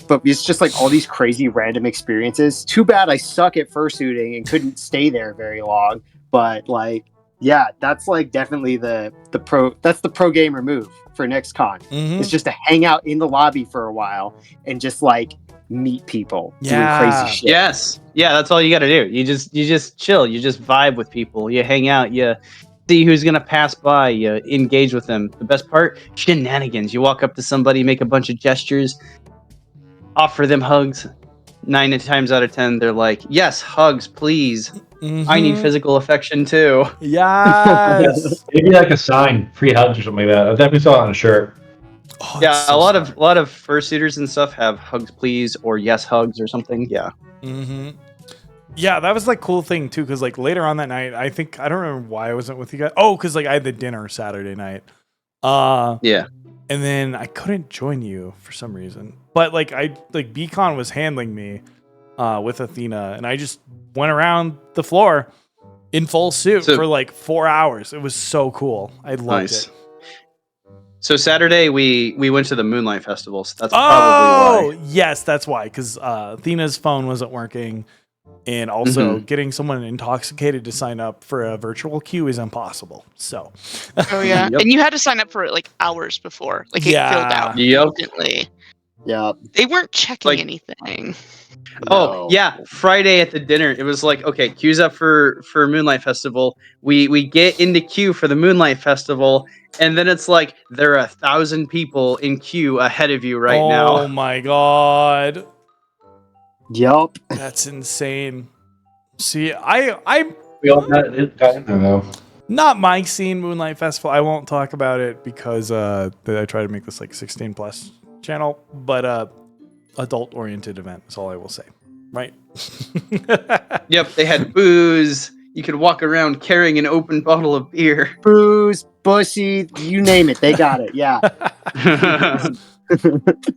But it's just like all these crazy random experiences. Too bad I suck at fursuiting and couldn't stay there very long. But like, yeah, that's like definitely the pro gamer move for next con. It's just to hang out in the lobby for a while and just like meet people doing crazy shit. Yes. Yeah, that's all you got to do. You just chill. You just vibe with people. You hang out. You see who's going to pass by. You engage with them. The best part, shenanigans. You walk up to somebody, make a bunch of gestures, offer them hugs. 9 times out of 10, they're like, yes, hugs, please. I need physical affection too. Yes. Maybe like a sign, free hugs or something like that. I definitely saw it on a shirt. Oh, Yeah, it's so a lot smart. of fursuiters and stuff have hugs, please, or yes, hugs or something. Yeah. Yeah, that was like cool thing too, because like later on that night, I don't remember why I wasn't with you guys. Oh, because like I had the dinner Saturday night. Yeah. And then I couldn't join you for some reason. But like Bcon was handling me with Athena, and I just went around the floor in full suit for like 4 hours. It was so cool. I loved it. So Saturday we went to the Moonlight Festival. So that's probably why. Yes, that's why. Because Athena's phone wasn't working, and also getting someone intoxicated to sign up for a virtual queue is impossible. So. Oh yeah, Yep. and you had to sign up for it like hours before. Like it filled out instantly. Yeah. They weren't checking Like- anything. Oh yeah, Friday at the dinner, it was like, okay, queues up for Moonlight Festival. We get into queue for the Moonlight Festival, and then it's like there are 1,000 people in queue ahead of you right now. Oh my god. Yup. That's insane. See, I We all got in there though. not my scene Moonlight Festival. I won't talk about it because I try to make this like 16 plus channel, but adult oriented event is all I will say. Right? Yep, they had booze. You could walk around carrying an open bottle of beer. Bruce, Bushy, you name it, they got it. Yeah.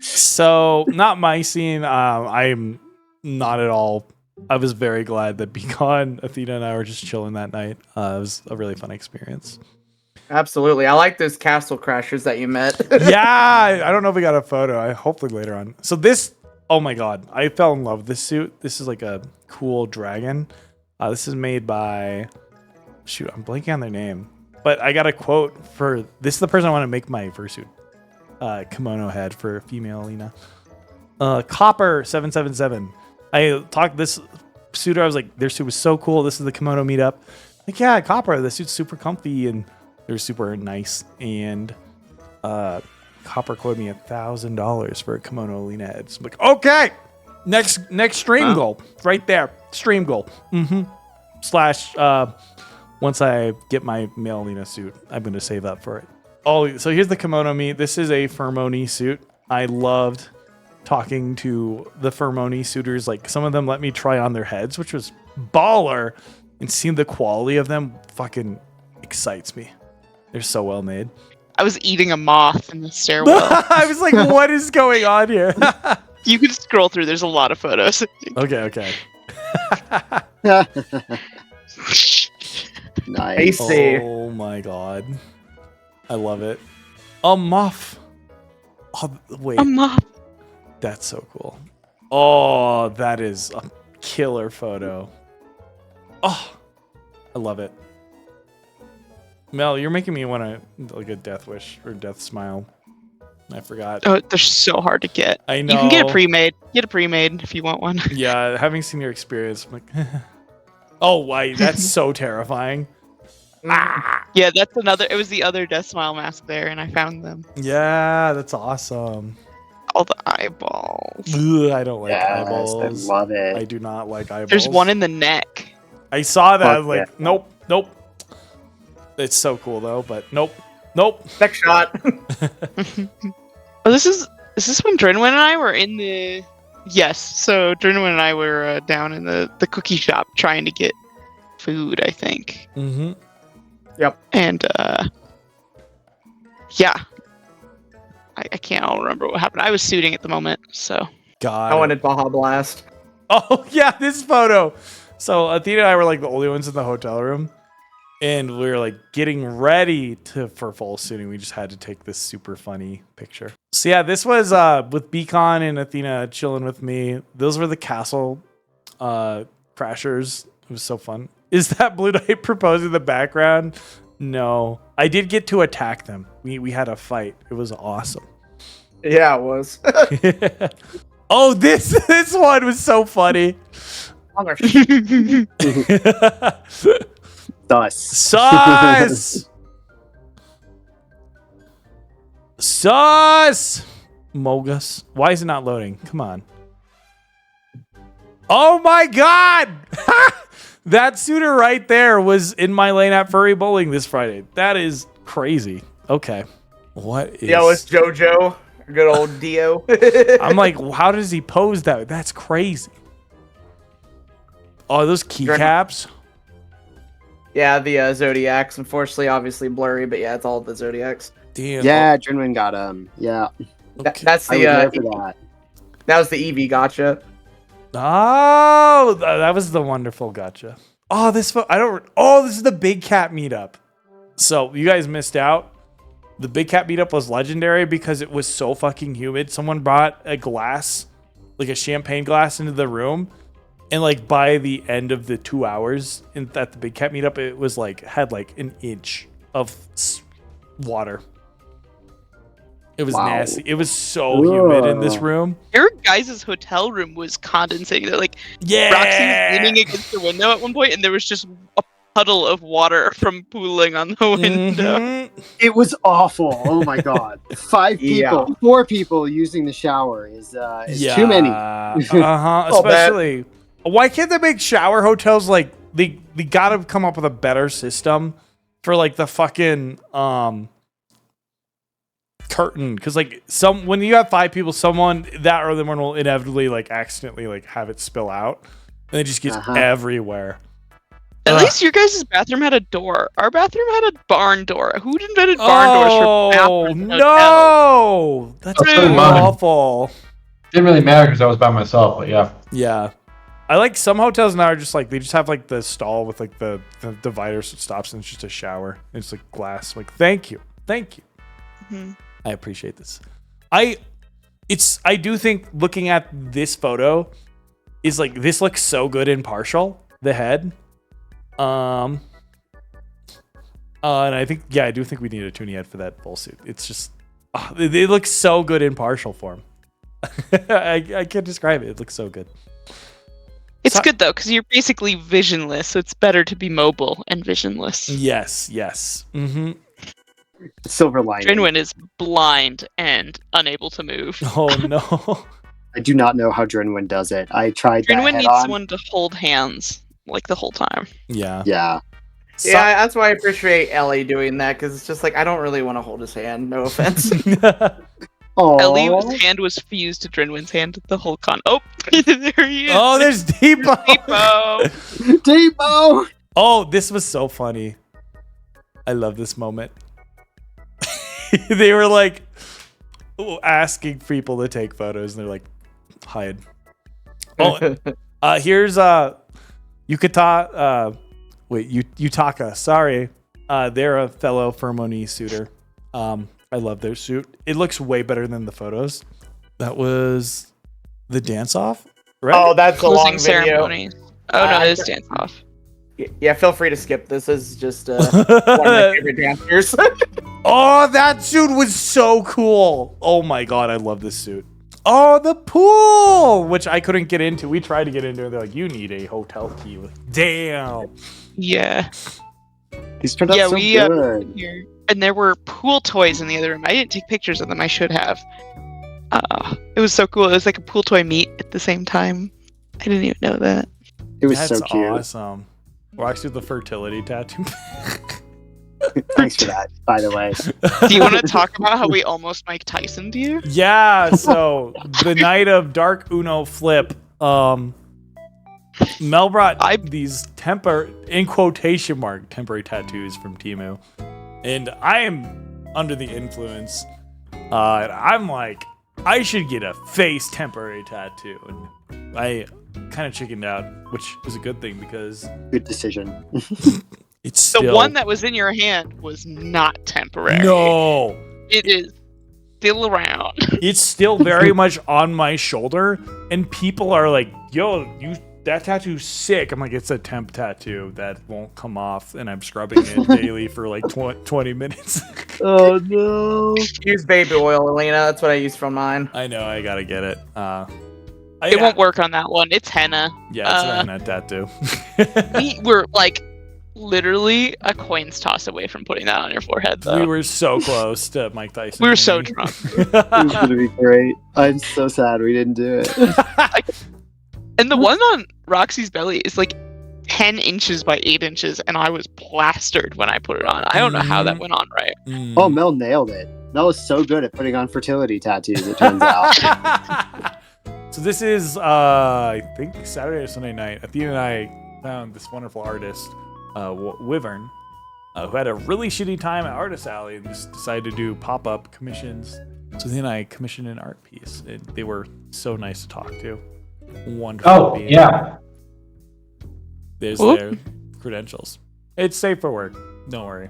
So not my scene. I'm not at all. I was very glad that Bcon, Athena, and I were just chilling that night. It was a really fun experience. Absolutely. I like those castle crashers that you met. Yeah, I don't know if we got a photo. Hopefully later on. So this, oh my god, I fell in love with this suit. This is like a cool dragon. This is made by, shoot, I'm blanking on their name. But I got a quote for, this is the person I want to make my fursuit kimono head for female Alina. Copper777. I talked this suitor, I was like, their suit was so cool. This is the kimono meetup. Like, yeah, Copper, the suit's super comfy and they're super nice. And Copper quoted me $1,000 for a kimono Alina head. So I'm like, okay, next stream goal right there. Stream goal. / Once I get my male Lena suit, I'm going to save up for it. Oh, so here's the kimono me. This is a Furmoni suit. I loved talking to the Furmoni suitors. Like, some of them let me try on their heads, which was baller. And seeing the quality of them fucking excites me. They're so well made. I was eating a moth in the stairwell. I was like, what is going on here? You can scroll through. There's a lot of photos. Okay. Nice. See. Oh my god. I love it. A muff. Oh, wait. A moth. That's so cool. Oh, that is a killer photo. Oh, I love it. Mel, you're making me want to like a death wish or death smile. I forgot. Oh, they're so hard to get. I know. You can get a pre-made. Get a pre-made if you want one. Yeah, having seen your experience, I'm like, oh, why? That's so terrifying. Yeah, that's another. It was the other death smile mask there, and I found them. Yeah, that's awesome. All the eyeballs. Ugh, I don't like Yes, eyeballs. I love it. I do not like eyeballs. There's one in the neck. I saw that. I was Fuck like, yeah. nope. It's so cool though, but nope. Next shot. Oh, is this when Drinwin and I were in the? Yes. So Drinwin and I were down in the cookie shop trying to get food, I think. Mm-hmm. And yeah, I can't all remember what happened. I was suiting at the moment, so. God. I wanted Baja Blast. Oh yeah, this photo. So Athena and I were like the only ones in the hotel room, and we were like getting ready for full suiting. We just had to take this super funny picture. So yeah, this was with Bcon and Athena chilling with me. Those were the castle crashers. It was so fun. Is that Blue Knight proposing in the background? No, I did get to attack them. We had a fight. It was awesome. Yeah, it was. Oh, this one was so funny. Thus. Sus! Mogus. Why is it not loading? Come on. Oh my god! That suitor right there was in my lane at Furry Bowling this Friday. That is crazy. Okay. What is... Yo, it's JoJo. Good old Dio. I'm like, how does he pose that? That's crazy. Oh, those keycaps? Yeah, the Zodiacs. Unfortunately, obviously blurry, but yeah, it's all the Zodiacs. Damn. Yeah, Drinwin got yeah. That's I was the there for that. that was the EV gotcha. Oh, that was the wonderful gotcha. Oh, this is the Big Cat meetup. So you guys missed out. The Big Cat meetup was legendary because it was so fucking humid. Someone brought a glass, like a champagne glass, into the room, and like by the end of the 2 hours at the Big Cat meetup, it was like had like an inch of water. It was nasty. It was so humid in this room. Your guys' hotel room was condensating. They're like, Yeah. Roxy was leaning against the window at one point, and there was just a puddle of water from pooling on the window. Mhm. It was awful. Oh my god. 5 people, 4 people using the shower is too many. Especially, why can't they make shower hotels like they gotta come up with a better system for like the fucking curtain, because like when you have 5 people, someone that or one will inevitably like accidentally like have it spill out, and it just gets everywhere. At least your guys' bathroom had a door. Our bathroom had a barn door. Who invented barn doors for bathrooms? No, that's awful. Didn't really matter because I was by myself, but yeah. Yeah. I like some hotels now are just like, they just have like the stall with like the divider so it stops and it's just a shower. It's like glass. Like, thank you. Mm-hmm. I appreciate this. I do think looking at this photo is like, this looks so good in partial, the head. And I think, yeah, I do think we need a tuning head for that full suit. It's just, they look so good in partial form. I can't describe it. It looks so good. It's good though, because you're basically visionless, so it's better to be mobile and visionless. Yes. Mm-hmm. Silver lining. Drinwin is blind and unable to move. Oh no. I do not know how Drinwin does it. I tried that Drinwin head needs on. someone to hold hands like the whole time. Yeah. Yeah. Yeah, that's why I appreciate Ellie doing that, because it's just like, I don't really want to hold his hand, no offense. Ellie's hand was fused to Drinwin's hand the whole con. Oh, there he is. Oh, there's Depot. Depot. Depot! Oh, this was so funny. I love this moment. They were like asking people to take photos, and they're like, hide. Oh, here's Yutaka. Sorry, they're a fellow Pheromone suitor. I love their suit. It looks way better than the photos. That was the dance off, right? Oh, that's a long Closing video. ceremony. Oh no, it's dance off. Yeah, feel free to skip. This is just one of my favorite dancers. Oh, that suit was so cool. Oh my god, I love this suit. Oh, the pool, which I couldn't get into. We tried to get into it. They're like, you need a hotel key. Damn. Yeah. These turned out so good. Here, and there were pool toys in the other room. I didn't take pictures of them. I should have. It was so cool. It was like a pool toy meet at the same time. I didn't even know that. It was That's so cute. awesome. We're actually the fertility tattoo. Thanks for that, by the way. Do you want to talk about how we almost Mike Tyson you? Yeah, so the night of Dark Uno Flip, Mel brought these in quotation mark, temporary tattoos from Temu. And I am under the influence. And I'm like, I should get a face temporary tattoo. And I kind of chickened out, which was a good thing because Good decision. it's still... The one that was in your hand was not temporary. No. It is still around. It's still very much on my shoulder. And people are like, yo, that tattoo's sick. I'm like, it's a temp tattoo that won't come off, and I'm scrubbing it daily for like 20 minutes. Oh no! Use baby oil, Elena. That's what I use from mine. I know, I gotta get it. It won't work on that one. It's henna. Yeah, it's a henna tattoo. We were like literally a coin's toss away from putting that on your forehead, though. We were so close to Mike Tyson. We were so drunk. It was gonna be great. I'm so sad we didn't do it. And the one on Roxy's belly is like 10 inches by 8 inches, and I was plastered when I put it on. I don't know how that went on right. Oh, Mel nailed it. Mel is so good at putting on fertility tattoos, it turns out. So this is, I think, Saturday or Sunday night. Athena and I found this wonderful artist, Wyvern, who had a really shitty time at Artist Alley and just decided to do pop-up commissions. So then I commissioned an art piece, and they were so nice to talk to. Wonderful. Oh, yeah. There's their credentials. It's safe for work. Don't worry.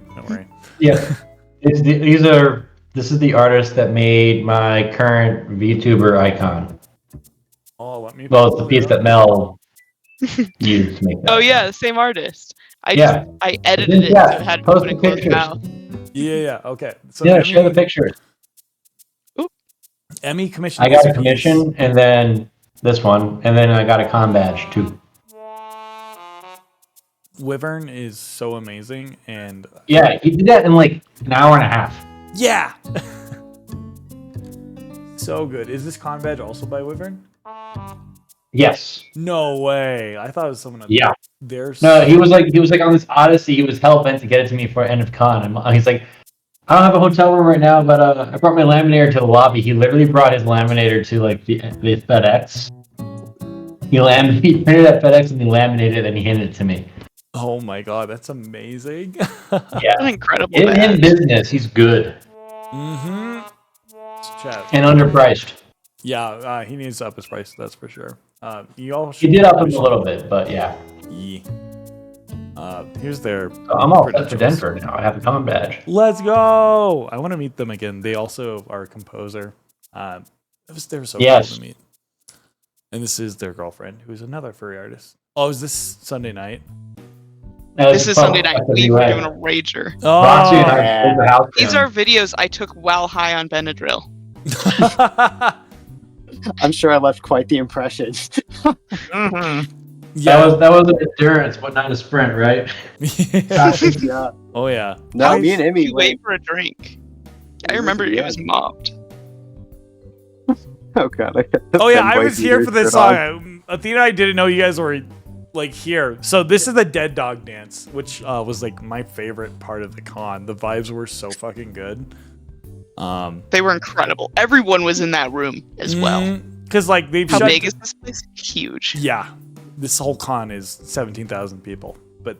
Yeah. This is the artist that made my current VTuber icon. Oh, let me. Well, it's the piece that Mel used to make that. Oh yeah, the same artist. I edited it so it had to Post put the in close pictures. mouth. Yeah. Okay. So Yeah, show the pictures. Emmy commissioned. I got a commission, and then this one, and then I got a con badge too. Wyvern is so amazing, and Yeah, he did that in like an hour and a half. yeah, so good. Is this con badge also by Wyvern? Yes. No way. I thought it was someone else. Yeah. There's No, he was like on this odyssey. He was hell bent to get it to me for end of con. And he's like, I don't have a hotel room right now, but I brought my laminator to the lobby. He literally brought his laminator to like the FedEx. He printed at FedEx and he laminated it and he handed it to me. Oh my god, that's amazing. Yeah, An incredible in badge. business, he's good Mm-hmm. Chat. and underpriced. Yeah, he needs to up his price. That's for sure. You all He did up him a little bit, but yeah. Yeah. Here's their. So I'm all set for credentials. Denver now. I have a con badge. Let's go! I want to meet them again. They also are a composer. They were so Yes. cool to meet. And this is their girlfriend, who's another furry artist. Oh, is this Sunday night? This is Sunday night. We were doing a rager. Oh, Roxy and I pulled the house These down. are videos I took while high on Benadryl. I'm sure I left quite the impression. yeah. That was an endurance, but not a sprint, right? Yeah. Oh yeah. No, me and Emmy You wait for a drink. I remember it was mobbed. Oh god. Oh yeah, I was here for this song. Athena and I didn't know you guys were like here. So this is the dead dog dance, which was like my favorite part of the con. The vibes were so fucking good. They were incredible. Everyone was in that room as well. Because like they've How shut big is this place? Huge. Yeah, this whole con is 17,000 people. But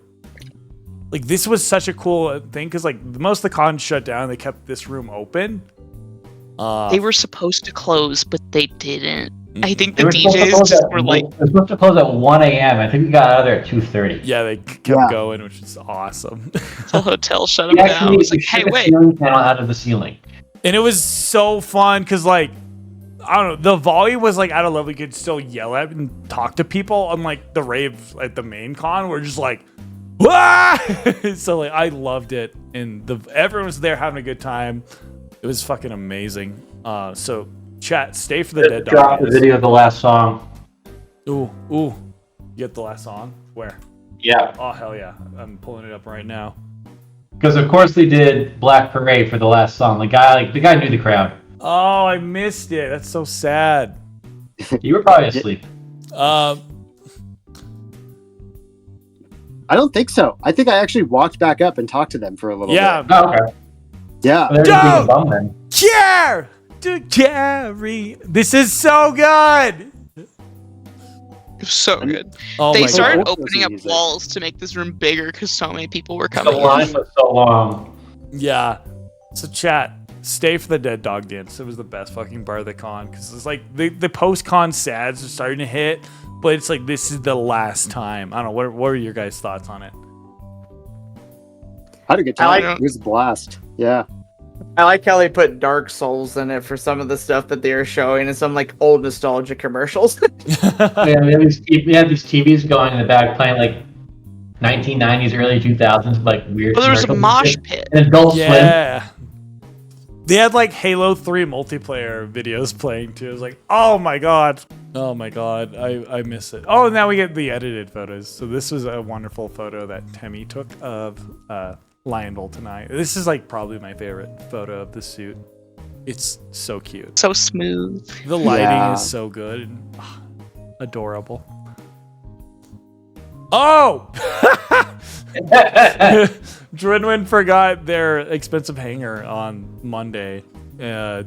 like this was such a cool thing because like most of the cons shut down. They kept this room open. They were supposed to close, but they didn't. I think the They were supposed to DJs close just at- were like, It was supposed to close at 1 a.m. I think we got out of there at 2:30. Yeah, they kept Yeah. going, which is awesome. the hotel shut them We down. actually It was like, shook hey, the wait. ceiling panel out of the ceiling. And it was so fun because, like, I don't know, the volume was like at a level you could still yell at and talk to people. Unlike the rave at the main con, we're just like, wah! So like, I loved it, and everyone was there having a good time. It was fucking amazing. So chat, stay for the dead dog. Drop the dance. video of the last song. Ooh, you get the last song? Where? Yeah, Oh hell yeah! I'm pulling it up right now. because of course they did Black Parade for the last song. The guy knew the crowd. Oh, I missed it. That's so sad. You were probably asleep. I don't think so. I think I actually walked back up and talked to them for a little Yeah, bit. Oh, okay. Yeah. Well, they're just being a Don't! bum then. care to carry. This is so good. It was so good. Oh They my started god. opening up Music. walls to make this room bigger because so many people were The coming. line was so long. Yeah. So chat, stay for the dead dog dance. It was the best fucking part of the con because it's like the post con sads are starting to hit, but it's like this is the last time. I don't know. What are your guys' thoughts on it? I had a good I time. like- It was a blast. Yeah. I like how they put Dark Souls in it for some of the stuff that they were showing and some like old nostalgia commercials. Yeah, we had these TVs going in the back playing like 1990s, early 2000s, like weird. Oh, there was a commercials and mosh shit. pit. And Adult Swim. Yeah. They had like Halo 3 multiplayer videos playing too. It was like, oh my god. Oh my god. I miss it. Oh, now we get the edited photos. So this was a wonderful photo that Temmie took of Lionel tonight. This is like probably my favorite photo of the suit. It's so cute. So smooth. The lighting Yeah. is so good and adorable. Oh! Drinwin forgot their expensive hanger on Monday, and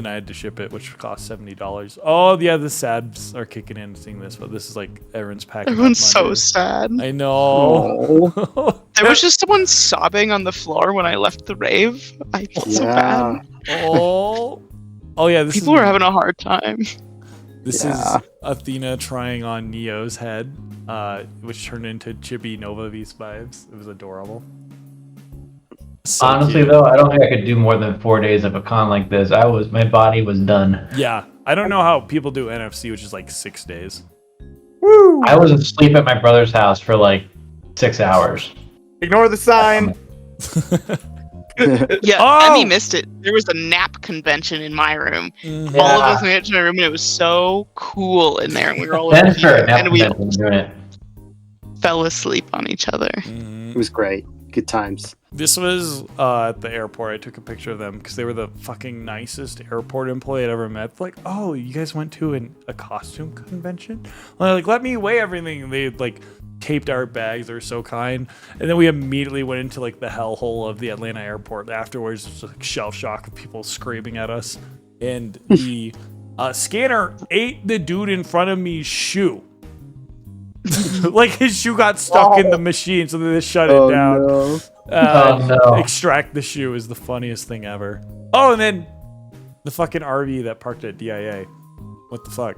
I had to ship it, which cost $70. Oh yeah, the sads are kicking in seeing this, but this is like everyone's packing. up Everyone's so Monday. sad. I know. There was just someone sobbing on the floor when I left the rave. I felt so Yeah. bad. oh yeah, this People is were having a hard time. This Yeah. is Athena trying on Neo's head, which turned into Chibi Nova Beast vibes. It was adorable. So Honestly, cute. though, I don't think I could do more than 4 days of a con like this. My body was done. Yeah, I don't know how people do NFC, which is like 6 days. I was asleep at my brother's house for like 6 hours. Ignore the sign. Yeah, Oh! Emmy missed it. There was a nap convention in my room. Mhm. All of us went into my room, and it was so cool in there. And we were all in Then for here, now, and we I'm doing it. fell asleep on each other. Mhm. It was great. Good times. This was at the airport. I took a picture of them because they were the fucking nicest airport employee I'd ever met. Like, oh, you guys went to a costume convention? And they're like, let me weigh everything. And they like taped our bags. They were so kind. And then we immediately went into like the hellhole of the Atlanta airport. Afterwards, just like shell shock of people screaming at us. And the scanner ate the dude in front of me's shoe. Like his shoe got stuck in the machine, so they just shut it down. No. Oh, no. Extract the shoe is the funniest thing ever. Oh, and then the fucking RV that parked at DIA. What the fuck?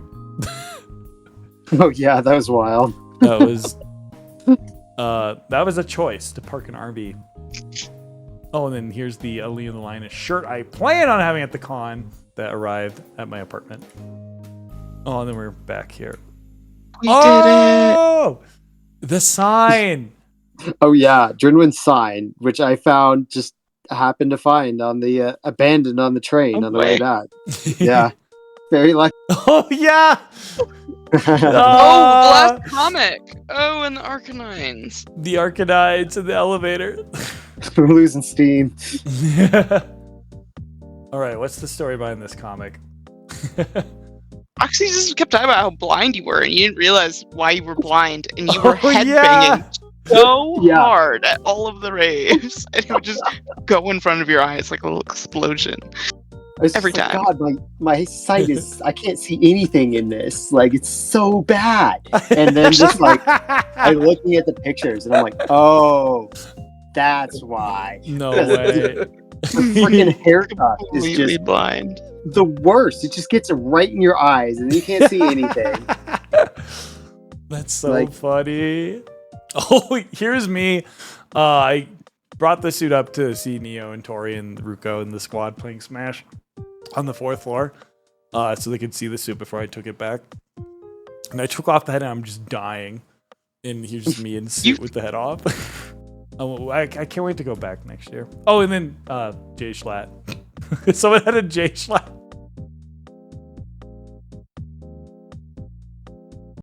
Oh yeah, that was wild. That was a choice to park an RV. Oh, and then here's the Lee and the Linus shirt I plan on having at the con that arrived at my apartment. Oh, and then we're back here. We did Oh, the sign. Oh yeah, Drinwin's sign, which I found just happened to find on the abandoned on the train No on the way way. back. Yeah, very lucky. Oh yeah. it. Oh, the last comic. Oh, and the Arcanines. The Arcanides in the elevator. We're losing steam. All right, what's the story behind this comic? Roxy just kept talking about how blind you were, and you didn't realize why you were blind, and you were Oh, headbanging yeah. so Yeah. hard at all of the raves, and it would just go in front of your eyes like a little explosion. It's Every just like, time. God, my sight is, I can't see anything in this. Like, it's so bad. And then just like, I'm looking at the pictures and I'm like, oh, that's why. No way. Freaking haircut is Completely just blind. the worst. It just gets right in your eyes and you can't see anything. That's so Like- funny. Oh, here's me. I brought the suit up to see Neo and Tori and Ruko and the squad playing Smash on the 4th floor, so they could see the suit before I took it back. And I took off the head and I'm just dying. And here's just me in the suit with the head off. I can't wait to go back next year. Oh, and then J Schlatt. Someone had a J Schlatt